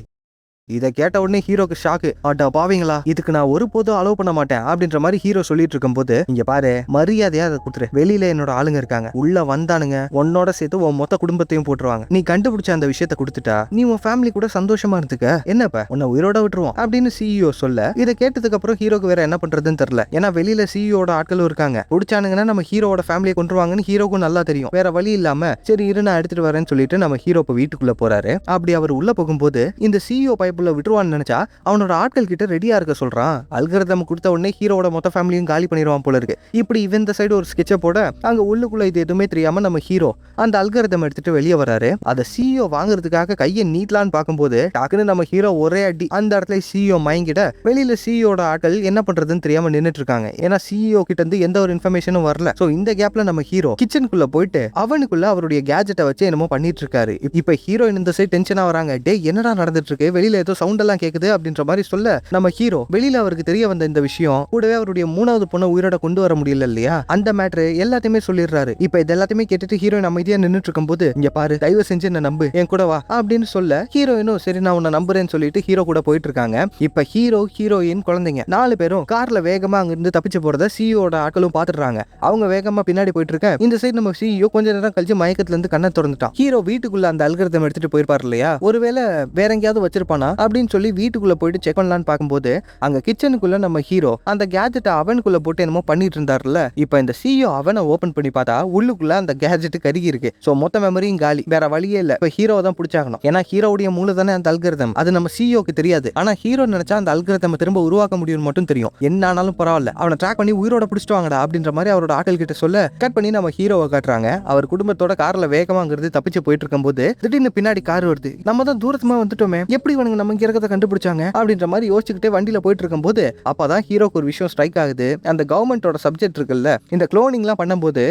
இதை கேட்ட உடனே ஹீரோக்கு ஷாக்கு. ஆட்டா பாவீங்களா, இதுக்கு நான் ஒரு போதும் அலோவ் பண்ண மாட்டேன் அப்படின்ற மாதிரி ஹீரோ சொல்லிட்டு இருக்கும் போது, இங்க பாரு மரியாதையா அதை கொடுத்துரு, வெளியில என்னோட ஆளுங்க இருக்காங்க, உள்ள வந்தானுங்க உன்னோட சேர்த்து உன் மொத்த குடும்பத்தையும் போட்டுருவாங்க, நீ கண்டுபிடிச்ச அந்த விஷயத்தை கொடுத்துட்டா நீ உன் ஃபேமிலி கூட சந்தோஷமா இருந்துக்க, என்னப்ப உன்னை உயிரோட விட்டுருவோம் அப்படின்னு சிஇஓ சொல்ல, இதை கேட்டதுக்கு அப்புறம் ஹீரோக்கு வேற என்ன பண்றதுன்னு தெரியல. ஏன்னா வெளியில சிஇஓட ஆட்களும் இருக்காங்க, பிடிச்சானுங்கன்னா நம்ம ஹீரோட ஃபேமிலியை கொண்டுருவாங்கன்னு ஹீரோக்கும் நல்லா தெரியும். வேற வழி இல்லாம சரி இரு நான் எடுத்துட்டு வரேன்னு சொல்லிட்டு நம்ம ஹீரோ வீட்டுக்குள்ள போறாரு. அப்படி அவர் உள்ள போகும்போது இந்த சிஇஓ பைப்புல விட்டுருவான்னு நினைச்சா அவனோட ஆட்கள் கிட்ட ரெடியா இருக்க சொல்றான். அல்காரிதம் கொடுத்த உடனே ஹீரோட மொத்த ஃபேமிலியும் காலி பண்ணிடுவான் போல இருக்கு. இப்படி இவன் இந்த சைடு ஒரு ஸ்கெட்சை போட அங்க உள்ளுக்குள்ள இது எதுவுமே தெரியாம நம்ம ஹீரோ அந்த அல்காரிதம் எடுத்துட்டு வெளியே வராரு. அதை சிஇஓ வாங்குறதுக்காக கையை நீட்டலான்னு பார்க்கும்போது டக்குன்னு நம்ம ஹீரோ ஒரே அடி அந்த இடத்துல சிஇஓ மயங்கிட, வெளியில சிஇஓட ஆட்கள் என்ன பண்றதுன்னு தெரியாம நின்னுட்டு இருக்காங்க. ஏன்னா சிஇஓ கிட்ட இருந்து எந்த ஒரு இன்ஃபர்மேஷனும் வரல. சோ இந்த கேப்ல நம்ம ஹீரோ கிச்சனுக்குள்ள போயிட்டு அவனுக்குள்ள அவருடைய கேஜெட்டை வச்சு என்னமோ பண்ணிட்டு இருக்காரு. இப்ப ஹீரோயின் இந்த சைடு டென்ஷனா வராங்க. டே என்னடா நடந்துட்டு இருக்கு, வெளியில ஏதோ சவுண்ட் எல்லாம் கேக்குது அப்படின்ற மாதிரி சொல்ல, நம்ம ஹீரோ வெளியில அவருக்கு தெரிய வந்த இந்த விஷயம் கூடவே அவருடைய மூணாவது பொண்ணை உயிரோட கொண்டு வர முடியல இல்லையா, அந்த மேட்ரு எல்லாத்தையுமே சொல்லிடுறாரு. இப்ப இது எல்லாத்தையுமே கேட்டுட்டு ஹீரோயின் அமைதியா நின்னுட்டு இருக்கும் போது, இங்க பாரு தயவு செஞ்சு என்ன நம்பு, என் கூட வா அப்படின்னு சொல்ல, ஹீரோயினும் சரி நான் உன்னை நம்புறேன்னு சொல்லிட்டு ஹீரோ கூட போயிட்டு இருக்காங்க. இப்ப ஹீரோ ஹீரோயின் குழந்தைங்க 4 பேரும் கார்ல வேகமா அங்க இருந்து தப்பிச்சு போறத சிஇஓட ஆட்களும் பாத்துறாங்க. அவங்க வேகமா பின்னாடி போயிட்டு இருக்க, இந்த சைடு நம்ம சிஇஓ கொஞ்ச நேரம் கழிச்சு மயக்கத்துல இருந்து கண்ணை திறந்துட்டான். ஹீரோ வீட்டுக்குள்ள அந்த அல்காரிதம் எடுத்துட்டு போயிருப்பாரு இல்லையா, ஒருவேளை வேற எங்கேயாவது வச்சிருப்பானா அப்படின்னு சொல்லி வீட்டுக்குள்ள போயிட்டு செக் பண்ணலான்னு பார்க்கும்போது அங்க கிச்சனுக்குள்ள நம்ம ஹீரோ அந்த கேஜெட்டை அவனுக்குள்ள போட்டு என்னமோ பண்ணிட்டு இருந்தாருல. இப்ப இந்த சிஇஓ அவனை ஓபன் பண்ணி பார்த்தா உள்ளுக்குள்ள அந்த கேஜெட் கருகி இருக்கு. சோ மொத்த மெமரியும் காலி, வேற வழியே இல்ல. இப்ப ஹீரோ தான் பிடிச்சாகணும். ஏன்னா ஹீரோவுடைய மூளை தானே அந்த அல்காரிதம், அது நம்ம சிஇஓக்கு தெரியாது. ஆனா ஹீரோ நினைச்சா அந்த அல்காரிதம் திரும்ப உருவாக்க முடியும்னு மட்டும் தெரியும். என்ன ஆனாலும் பரவாயில்ல, அவனை ட்ராக் பண்ணி உயிரோட பிடிச்சிட்டு வாங்கடா அப்படின்ற மாதிரி அவரோட ஆட்கள் கிட்ட சொல்ல, கட் பண்ணி நம்ம ஹீரோவை காட்டுறாங்க. அவர் குடும்பத்தோட கார்ல வேகமாங்கிறது தப்பிச்சு போயிட்டு இருக்கும் போது திடீர்னு பின்னாடி கார் வருது. நம்ம தான் தூரத்துமா வந்துட்டோமே, எப்படி இவனுங்க நம்ம இங்க இருக்கிறத கண்டுபிடிச்சாங்க அப்படின்ற மாதிரி யோசிச்சுக்கிட்டே வண்டியில போயிட்டு இருக்கும் போது அப்பதான் ஹீரோக்கு ஒரு விஷயம் ஸ்ட்ரைக் ஆகுது. அந்த கவர்மெண்டோட சப்ஜெக்ட் இருக்குல்ல, இந்த குளோனிங்லாம் பண்ணும்போது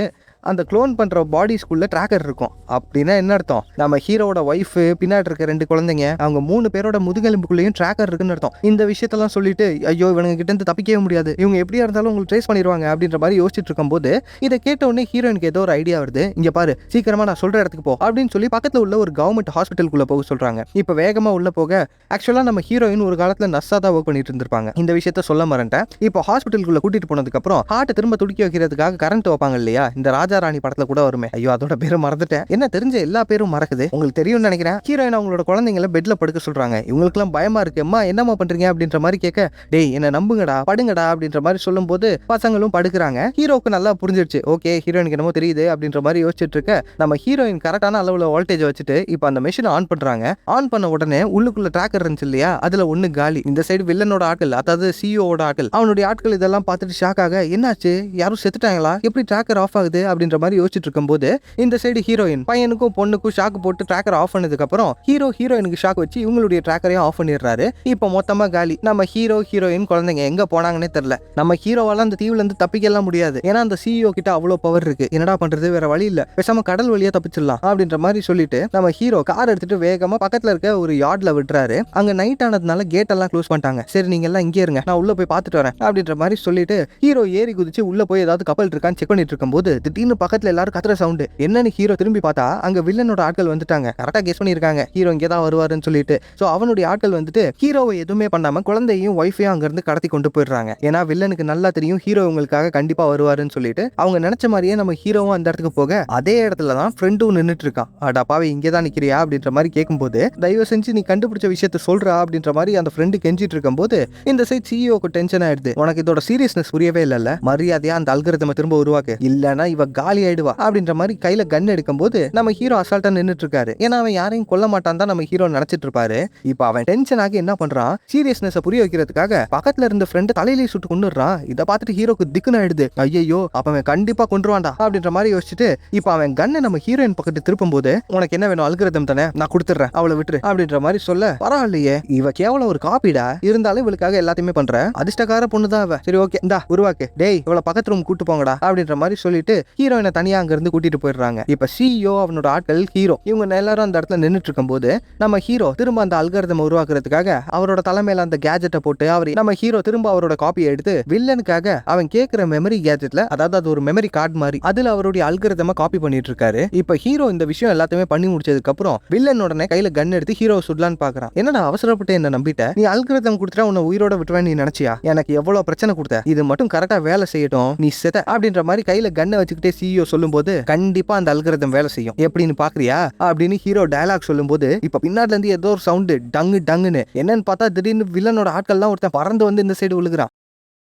அந்த க்ளோன் பண்ற பாடிஸ்குள்ள ட்ராக்கர் இருக்கும். அப்படின்னா என்ன அர்த்தம், நம்ம ஹீரோட ஒய்ஃப் பின்னாடி இருக்க 2 குழந்தைங்க அவங்க 3 பேரோட முதுகெலும்புக்குள்ளேயும் ட்ராக்கர் இருக்குன்னு அர்த்தம். இந்த விஷயத்தெல்லாம் சொல்லிட்டு ஐயோ இவங்க கிட்ட இருந்து தப்பிக்கவே முடியாது, இவங்க எப்படியா இருந்தாலும் உங்களுக்கு ட்ரேஸ் பண்ணிடுவாங்க அப்படின்ற மாதிரி யோசிச்சுட்டு இருக்கும் போது இதை கேட்ட உடனே ஹீரோயினுக்கு ஏதோ ஒரு ஐடியா வருது. இங்க பாரு சீக்கிரமா நான் சொல்ற இடத்துக்கு போ அப்படின்னு சொல்லி பக்கத்துல உள்ள ஒரு கவர்மெண்ட் ஹாஸ்பிட்டலுக்குள்ள போக சொல்றாங்க. இப்ப வேகமா உள்ள போக ஆக்சுவலா நம்ம ஹீரோயின் ஒரு காலத்துல நர்ஸா தான் ஒர்க் பண்ணிட்டு இருந்திருப்பாங்க. இந்த விஷயத்த சொல்ல மறந்துட்டேன். இப்போ ஹாஸ்பிட்டலுக்குள்ள கூட்டிட்டு போனதுக்கு அப்புறம் ஹார்ட் திரும்ப துடிக்க வைக்கிறதுக்காக கரண்ட் வைப்பாங்க இல்லையா, இந்த ராஜாராணி படத்துல கூட வருமே, ஐயோ அதோட பேரு மறந்துட்டேன், என்ன தெரிஞ்ச எல்லா பேரும் மறக்குது, உங்களுக்கு தெரியும்னு நினைக்கிறேன். ஹீரோயின் அவங்களோட குழந்தைங்களை பெட்ல படுக்க சொல்றாங்க. இவங்களுக்குலாம் பயமா இருக்கு, அம்மா என்னமா பண்றீங்க அப்படின்ற மாதிரி கேட்க, டேய் என்ன நம்புங்கடா படுங்கடா அப்படின்ற மாதிரி சொல்லும் போது பசங்களும் படுக்கிறாங்க. ஹீரோக்கு நல்லா புரிஞ்சிருச்சு, ஓகே ஹீரோயினுக்கு என்னமோ தெரியுது அப்படின்ற மாதிரி யோசிச்சுட்டு இருக்க, நம்ம ஹீரோயின் கரெக்டான அளவுல வோல்டேஜ் வச்சுட்டு இப்போ அந்த மெஷின் ஆன் பண்றாங்க. ஆன் பண்ண உடனே உள்ளுக்குள்ள ட்ராக்கர் இருந்துச்சு இல்லையா, அதுல ஒண்ணு காலி. இந்த சைடு வில்லனோட ஆட்கள், அதாவது சிஇஓட ஆட்கள், அவனுடைய ஆட்கள் இதெல்லாம் பார்த்துட்டு ஷாக் ஆக, என்னாச்சு யாரும் செத்துட்டாங்களா, எப்படி ட்ராக்கர் ஆஃப் ஆகுது அப்படின்ற மாதிரி யோசிச்சுட்டு இருக்கும்போது இந்த சைடு ஹீரோயின் பையனுக்கும் பொண்ணுக்கும் ஷாக் போட்டு ட்ராக்கர் ஆஃப் பண்ணதுக்கு அப்புறம் ஹீரோயினுக்கு ஷாக் வச்சு இவங்களுடைய ட்ராக்கரையும் ஆஃப் பண்ணிடுறாரு. இப்போ மொத்தமா காலி. நம்ம ஹீரோயின் குழந்தைங்க எங்க போனாங்கன்னே தெரியல. நம்ம ஹீரோவால அந்த தீவுல இருந்து தப்பிக்கலாம் முடியாது, ஏன்னா அந்த சிஇஓ கிட்ட அவ்வளவு பவர் இருக்கு. என்னடா பண்றது, வேற வழி இல்ல, பேசாம கடல் வழியா தப்பிச்சிடலாம் அப்படின்ற மாதிரி சொல்லிட்டு நம்ம ஹீரோ கார் எடுத்துட்டு வேகமா பக்கத்துல இருக்க ஒரு யார்ட்ல விட்டுறாரு. அங்க நைட் ஆனதுனால கேட் எல்லாம் க்ளோஸ் பண்ணிட்டாங்க. சரி நீங்க எல்லாம் இங்கே இருங்க, நான் உள்ள போய் பார்த்துட்டு வரேன் அப்படின்ற மாதிரி சொல்லிட்டு ஹீரோ ஏறி குதிச்சு உள்ள போய் ஏதாவது கப்பல் இருக்கான்னு செக் பண்ணிட்டு இருக்கும்போது திடீர்னு பக்கத்துல எல்லாரும் கத்துற சவுண்ட் என்னன்னு ஹீரோ திரும்பி பார்த்தா அங்க வில்லனோட ஆட்கள் வந்துட்டாங்க. கரெக்டா கெஸ் பண்ணிருக்காங்க ஹீரோ இங்கே தான் வருவாருன்னு சொல்லிட்டு. சோ அவனுடைய ஆட்கள் வந்துட்டு ஹீரோவை எதுவுமே பண்ணாம குழந்தையும் ஒய்ஃபையும் அங்க இருந்து கடத்தி கொண்டு போயிடுறாங்க. ஏன்னா வில்லனுக்கு நல்லா தெரியும் ஹீரோ உங்களுக்காக கண்டிப்பா வருவாருன்னு சொல்லிட்டு அவங்க நினைச்ச மாதிரியே நம்ம ஹீரோவும் அந்த இடத்துக்கு போக அதே இடத்துல தான் ஃப்ரெண்டும் நின்னுட்டு இருக்கான். அடா பாவி இங்கே தான் நிக்கிறியா அப்படின்ற மாதிரி கேட்கும்போது தயவு செஞ்சு நீ கண்டுபிடிச்ச விஷயத்த சொல்றா அப்படின்ற மாதிரி அந்த ஃப்ரெண்டு கெஞ்சிட்டு இருக்கும் போது இந்த சைட் சிஇஓக்கு டென்ஷன் ஆயிடுது. உனக்கு இதோட சீரியஸ்னஸ் புரியவே இல்ல, மரியாதையா அந்த அல்காரிதமை திரும்ப உருவாக்கு, இல்லனா இவ காலி ஆயிடுவா அப்படின்ற மாதிரி கையில கன் எடுக்கும் போது நம்ம ஹீரோ அசால்ட்டா நின்னுட்டு இருக்காரு. ஏன்னா அவன் யாரையும் கொல்ல மாட்டான் தான் நம்ம ஹீரோ நினைச்சிட்டு இருப்பாரு. இப்போ அவன் டென்ஷன் ஆகி என்ன பண்றான், சீரியஸ்னஸ் புரிய வைக்கிறதுக்காக பக்கத்துல இருந்த ஃப்ரெண்ட் தலையிலே சுட்டு கொண்டுறான். இதை பார்த்துட்டு ஹீரோக்கு திக்குன்னு ஆயிடுது. ஐயோ அப்ப அவன் கண்டிப்பா கொண்டுருவான்டா அப்படின்ற மாதிரி யோசிச்சுட்டு இப்போ அவன் கண்ணை நம்ம ஹீரோயின் பக்கத்து திருப்பும் போது உனக்கு என்ன வேணும், அல்காரிதம் தானே நான் கொடுத்துறேன், அவளை விட்டுரு அப்படின்ற மாதிரி சொல்ல, பரவாயில்லையே இவ கேவலம் ஒரு காப்பிடா, இருந்தாலும் இவளுக்காக எல்லாத்தையுமே பண்ற அதிர்ஷ்டக்கார பொண்ணுதான் அவ, சரி ஓகே இந்தா உருவாக்கு, டேய் இவளை பக்கத்து ரூம் கூட்டு போங்கடா அப்படின்ற மாதிரி சொல்லிட்டு ஹீரோ ஹீரோயினை தனியா அங்க இருந்து கூட்டிட்டு போயிடுறாங்க. இப்ப சிஇஓ அவனோட ஆட்கள் ஹீரோ இவங்க எல்லாரும் அந்த இடத்துல நின்னுட்டு இருக்கும்போது நம்ம ஹீரோ திரும்ப அந்த அல்காரிதம் உருவாக்குறதுக்காக அவரோட தலைமையில அந்த கேஜெட்டை போட்டு நம்ம ஹீரோ திரும்ப அவரோட காப்பியை எடுத்து வில்லனுக்காக அவன் கேட்கிற மெமரி கேஜெட்ல, அதாவது அது ஒரு மெமரி கார்டு மாதிரி, அதுல அவருடைய அல்காரிதமை காப்பி பண்ணிட்டு இருக்காரு. இப்ப ஹீரோ இந்த விஷயம் எல்லாத்தையுமே பண்ணி முடிச்சதுக்கு அப்புறம் வில்லன் உடனே கையில கன் எடுத்து ஹீரோவை சுடலான்னு பாக்குறான். என்னடா அவசரப்பட்டு என்ன நம்பிட்ட? நீ அல்காரிதம் கொடுத்துட்டா உன்னை உயிரோட விட்டுவேன் நீ நினைச்சியா? எனக்கு எவ்வளவு பிரச்சனை கொடுத்த, இது மட்டும் கரெக்டா வேலை செய்யட்டும், நீ செத்த அப்படின்ற மாதிரி கையில கன்னை வச்சுக்கிட்டே சிஇஓ சொல்லும் போது கண்டிப்பா அந்த அல்காரிதம் வேலை செய்யும் எப்படின்னு பாக்குறியா அப்படின்னு ஹீரோ டயலாக் சொல்லும் போது இப்ப பின்னாடில இருந்து ஏதோ ஒரு சவுண்டு டங்கு டங்குன்னு என்னன்னு பார்த்தா திடீர்னு வில்லனோட ஆட்கள்லாம் ஒருத்தன் பறந்து வந்து இந்த சைடு விழுகிறான்.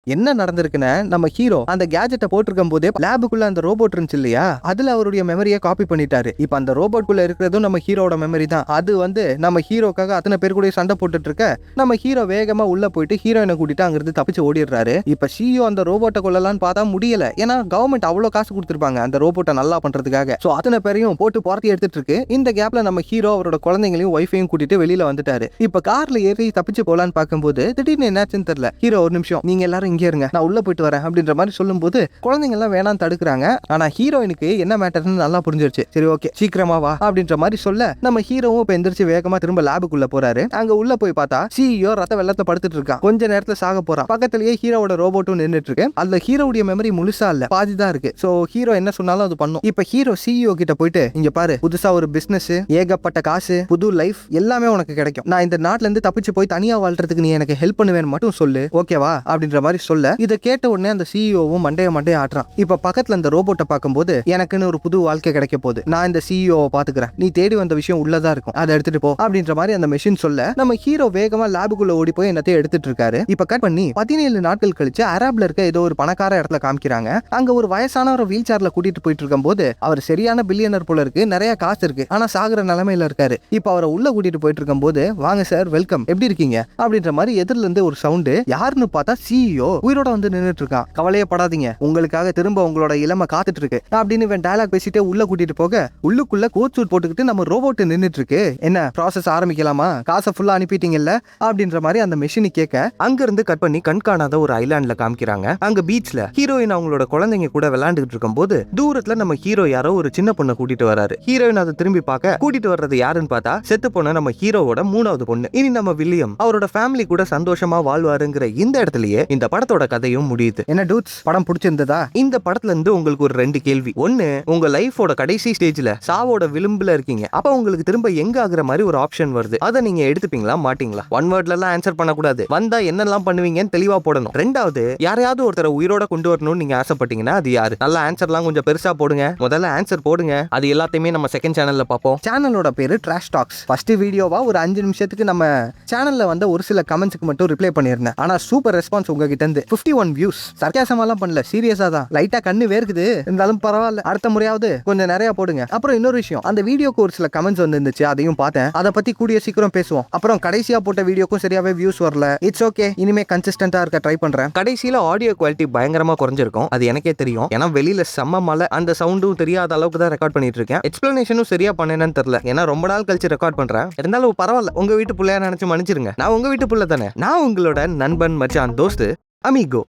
என்ன நடந்திருக்குன்னு நம்ம ஹீரோ அந்த கேஜெட்டை போட்டிருக்கும் போதே லேபுக்குள்ள அந்த ரோபோட் இருந்துச்சு இல்லையா, அதுல அவருடைய மெமரியை காப்பி பண்ணிட்டாரு. இப்ப அந்த ரோபோட்குள்ள இருக்கிறதும் நம்ம ஹீரோட மெமரி தான். அது நம்ம ஹீரோக்காக அத்தனை பேர் கூட சண்டை போட்டுட்டு இருக்க நம்ம ஹீரோ வேகமா உள்ள போயிட்டு ஹீரோயினை கூட்டிட்டு அங்கிருந்து தப்பிச்சு ஓடிடுறாரு. இப்ப சிஇஓ அந்த ரோபோட்டை கொள்ளலான்னு பார்த்தா முடியல. ஏன்னா கவர்மெண்ட் அவ்வளவு காசு கொடுத்திருப்பாங்க அந்த ரோபோட்டை நல்லா பண்றதுக்காக. சோ அத்தனை பேரையும் போட்டு புரட்டி எடுத்துட்டு இருக்கு. இந்த கேப்ல நம்ம ஹீரோ அவரோட குழந்தைங்களையும் ஒய்ஃபையும் கூட்டிட்டு வெளியில வந்துட்டாரு. இப்ப கார்ல ஏறி தப்பிச்சு போலான்னு பார்க்கும்போது திடீர்னு என்னாச்சுன்னு தெரியல. ஹீரோ ஒரு நிமிஷம் நீங்க எல்லாரும் இங்கே இருங்க, நான் உள்ள போயிட்டு வரேன் அப்படின்ற மாதிரி சொல்லும்போது குழந்தைங்க எல்லாம் வேணாம் தடுக்கிறாங்க. ஆனா ஹீரோயினுக்கு என்ன மேட்டர்னு நல்லா புரிஞ்சிருச்சு. சரி ஓகே சீக்கிரமா வா அப்படின்ற மாதிரி சொல்ல நம்ம ஹீரோவும் இப்ப எந்திரிச்சு வேகமா திரும்ப லேபுக்குள்ள போறாரு. அங்க உள்ள போய் பார்த்தா சிஇஓ ரத்த வெள்ளத்தை படுத்துட்டு இருக்கான். கொஞ்ச நேரத்துல சாக போறான். பக்கத்திலேயே ஹீரோவோட ரோபோட்டும் நின்னுட்டு இருக்கு. அதுல ஹீரோவுடைய மெமரி முழுசா இல்ல, பாதிதான் இருக்கு. சோ ஹீரோ என்ன சொன்னாலும் அது பண்ணும். இப்ப ஹீரோ சிஇஓ கிட்ட போயிட்டு இங்க பாரு, புதுசா ஒரு பிசினஸ், ஏகப்பட்ட காசு, புது லைஃப் எல்லாமே உனக்கு கிடைக்கும். நான் இந்த நாட்டுல இருந்து தப்பிச்சு போய் தனியா வாழ்றதுக்கு நீ எனக்கு ஹெல்ப் பண்ணுவேன்னு மட்டும் சொல்லு, ஓகேவா அப்படின்ற மாதிரி சொல்ல இதை கேட்ட உடனே அந்த சிஇஓவும் மண்டைய ஆட்டுறான். இப்ப பக்கத்துல அந்த ரோபோட்டை பார்க்கும்போது எனக்குன்னு ஒரு புது வாழ்க்கை கிடைக்க போகுது, நான் இந்த சிஇஓவை பாத்துக்கிறேன், நீ தேடி வந்த விஷயம் உள்ளதா இருக்கும், அதை எடுத்துட்டு போ அப்படின்ற மாதிரி அந்த மெஷின் சொல்ல நம்ம ஹீரோ வேகமா லேபுக்குள்ள ஓடி போய் என்னத்தையும் எடுத்துட்டு இருக்காரு. இப்ப கட் பண்ணி 17 நாட்கள் கழிச்சு அரேப்ல இருக்க ஏதோ ஒரு பணக்கார இடத்துல காமிக்கிறாங்க. அங்க ஒரு வயசானவரை வீல் சேர்ல கூட்டிட்டு போயிட்டு இருக்கும் போது அவர் சரியான பில்லியனர் போல இருக்கு, நிறைய காசு இருக்கு, ஆனா சாகுற நிலைமையில இருக்காரு. இப்ப அவரை உள்ள கூட்டிட்டு போயிட்டு இருக்கும் போது வாங்க சார் வெல்கம், எப்படி இருக்கீங்க அப்படின்ற மாதிரி எதிரில இருந்து ஒரு சவுண்டு. யாருன்னு பார்த்தா சிஇஓ உயிரோட வந்து நின்னுட்டு இருக்கான். கவலையே படாதீங்க, உங்களுக்காக திரும்ப உங்களோட இளமை காத்துட்டு இருக்கு அப்படின்னு இவன் டயலாக் பேசிட்டே உள்ள கூட்டிட்டு போக உள்ளுக்குள்ள கோட் சூட் போட்டுக்கிட்டு நம்ம ரோபோட் நின்னுட்டு இருக்கு. என்ன ப்ராசஸ் ஆரம்பிக்கலாமா, காசை ஃபுல்லா அனுப்பிட்டீங்கல்ல அப்படின்ற மாதிரி அந்த மெஷினை கேட்க அங்க இருந்து கட் பண்ணி கண்காணாத ஒரு ஐலாண்ட்ல காமிக்கிறாங்க. அங்க பீச்ல ஹீரோயின் அவங்களோட குழந்தைங்க கூட விளையாண்டுட்டு இருக்கும் போது தூரத்துல நம்ம ஹீரோ யாரோ ஒரு சின்ன பொண்ணை கூட்டிட்டு வராரு. ஹீரோயின் அதை திரும்பி பார்க்க கூட்டிட்டு வர்றது யாருன்னு பார்த்தா செத்து போன நம்ம ஹீரோவோட 3வது பொண்ணு. இனி நம்ம வில்லியம் அவரோட ஃபேமிலி கூட சந்தோஷமா வாழ்வாருங்கிற இந்த இடத்துலயே இந்த படத்தோட கதையும் முடியுது. என்ன டூட்ஸ், படம் பிடிச்சிருந்ததா? இந்த படத்துல இருந்து உங்களுக்கு ஒரு 2 கேள்வி. ஒன்னு, உங்க லைஃபோட கடைசி ஸ்டேஜ்ல சாவோட விளிம்புல இருக்கீங்க, அப்ப உங்களுக்கு திரும்ப எங்க ஆகுற மாதிரி ஒரு ஆப்ஷன் வருது, அதை நீங்க எடுத்துப்பீங்களா மாட்டீங்களா? 1 வேர்ட்ல எல்லாம் ஆன்சர் பண்ணக்கூடாது, வந்தா என்னெல்லாம் பண்ணுவீங்கன்னு தெளிவா போடணும். 2வது, யாரையாவது ஒருத்தரை உயிரோட கொண்டு வரணும்னு நீங்க ஆசைப்பட்டீங்கன்னா அது யாரு? நல்ல ஆன்சர்லாம் கொஞ்சம் பெருசா போடுங்க, முதல்ல ஆன்சர் போடுங்க. அது எல்லாத்தையுமே நம்ம செகண்ட் சேனல்ல பார்ப்போம். சேனலோட பேரு ட்ராஷ் டாக்ஸ். ஃபர்ஸ்ட் வீடியோவா ஒரு 5 நிமிஷத்துக்கு நம்ம சேனல்ல வந்த ஒரு சில கமெண்ட்ஸ்க்கு மட்டும் ரிப்ளை பண்ணிருந்தேன். ஆனா சூப்பர் ரெஸ்பான்ஸ் உங்ககிட்ட இருந்து. 51 வியூஸ். சர்க்காசமாலாம் பண்ணல, சீரியஸா தான். லைட்டா கண்ணு வேர்க்குது, இருந்தாலும் பரவாயில்ல, அடுத்த முறையாவது கொஞ்சம் நிறைய போடுங்க. அப்புறம் இன்னொரு விஷயம், அந்த வீடியோக்கு ஒரு சில கமெண்ட்ஸ் வந்துருந்துச்சு, அதையும் பார்த்தேன். அதை பத்தி கூடிய சீக்கிரம் பேசுவோம். அப்புறம் கடைசியா போட்ட வீடியோக்கும் சரியாவே வியூஸ் வரல. இட்ஸ் ஓகே, இனிமே கன்சிஸ்டன்டா இருக்க ட்ரை பண்றேன். கடைசியில ஆடியோ குவாலிட்டி பயங்கரமா குறைஞ்சிருக்கும், அது எனக்கே தெரியும். ஏன்னா வெளியில செம்ம மழை, அந்த சவுண்டும் தெரியாத அளவுக்கு தான் ரெக்கார்ட் பண்ணிட்டு இருக்கேன். எக்ஸ்பிளனேஷனும் சரியா பண்ணேன்னு தெரியல, ஏன்னா ரொம்ப நாள் கழிச்சு ரெக்கார்ட் பண்றேன். இருந்தாலும் பரவாயில்ல, உங்க வீட்டு பிள்ளையா நினைச்சு மன்னிச்சிருங்க. நான் உங்க வீட்டு பிள்ளை தானே. நான் உங்களோட நண்பன் மச்சான் தோஸ்து அமிகோ.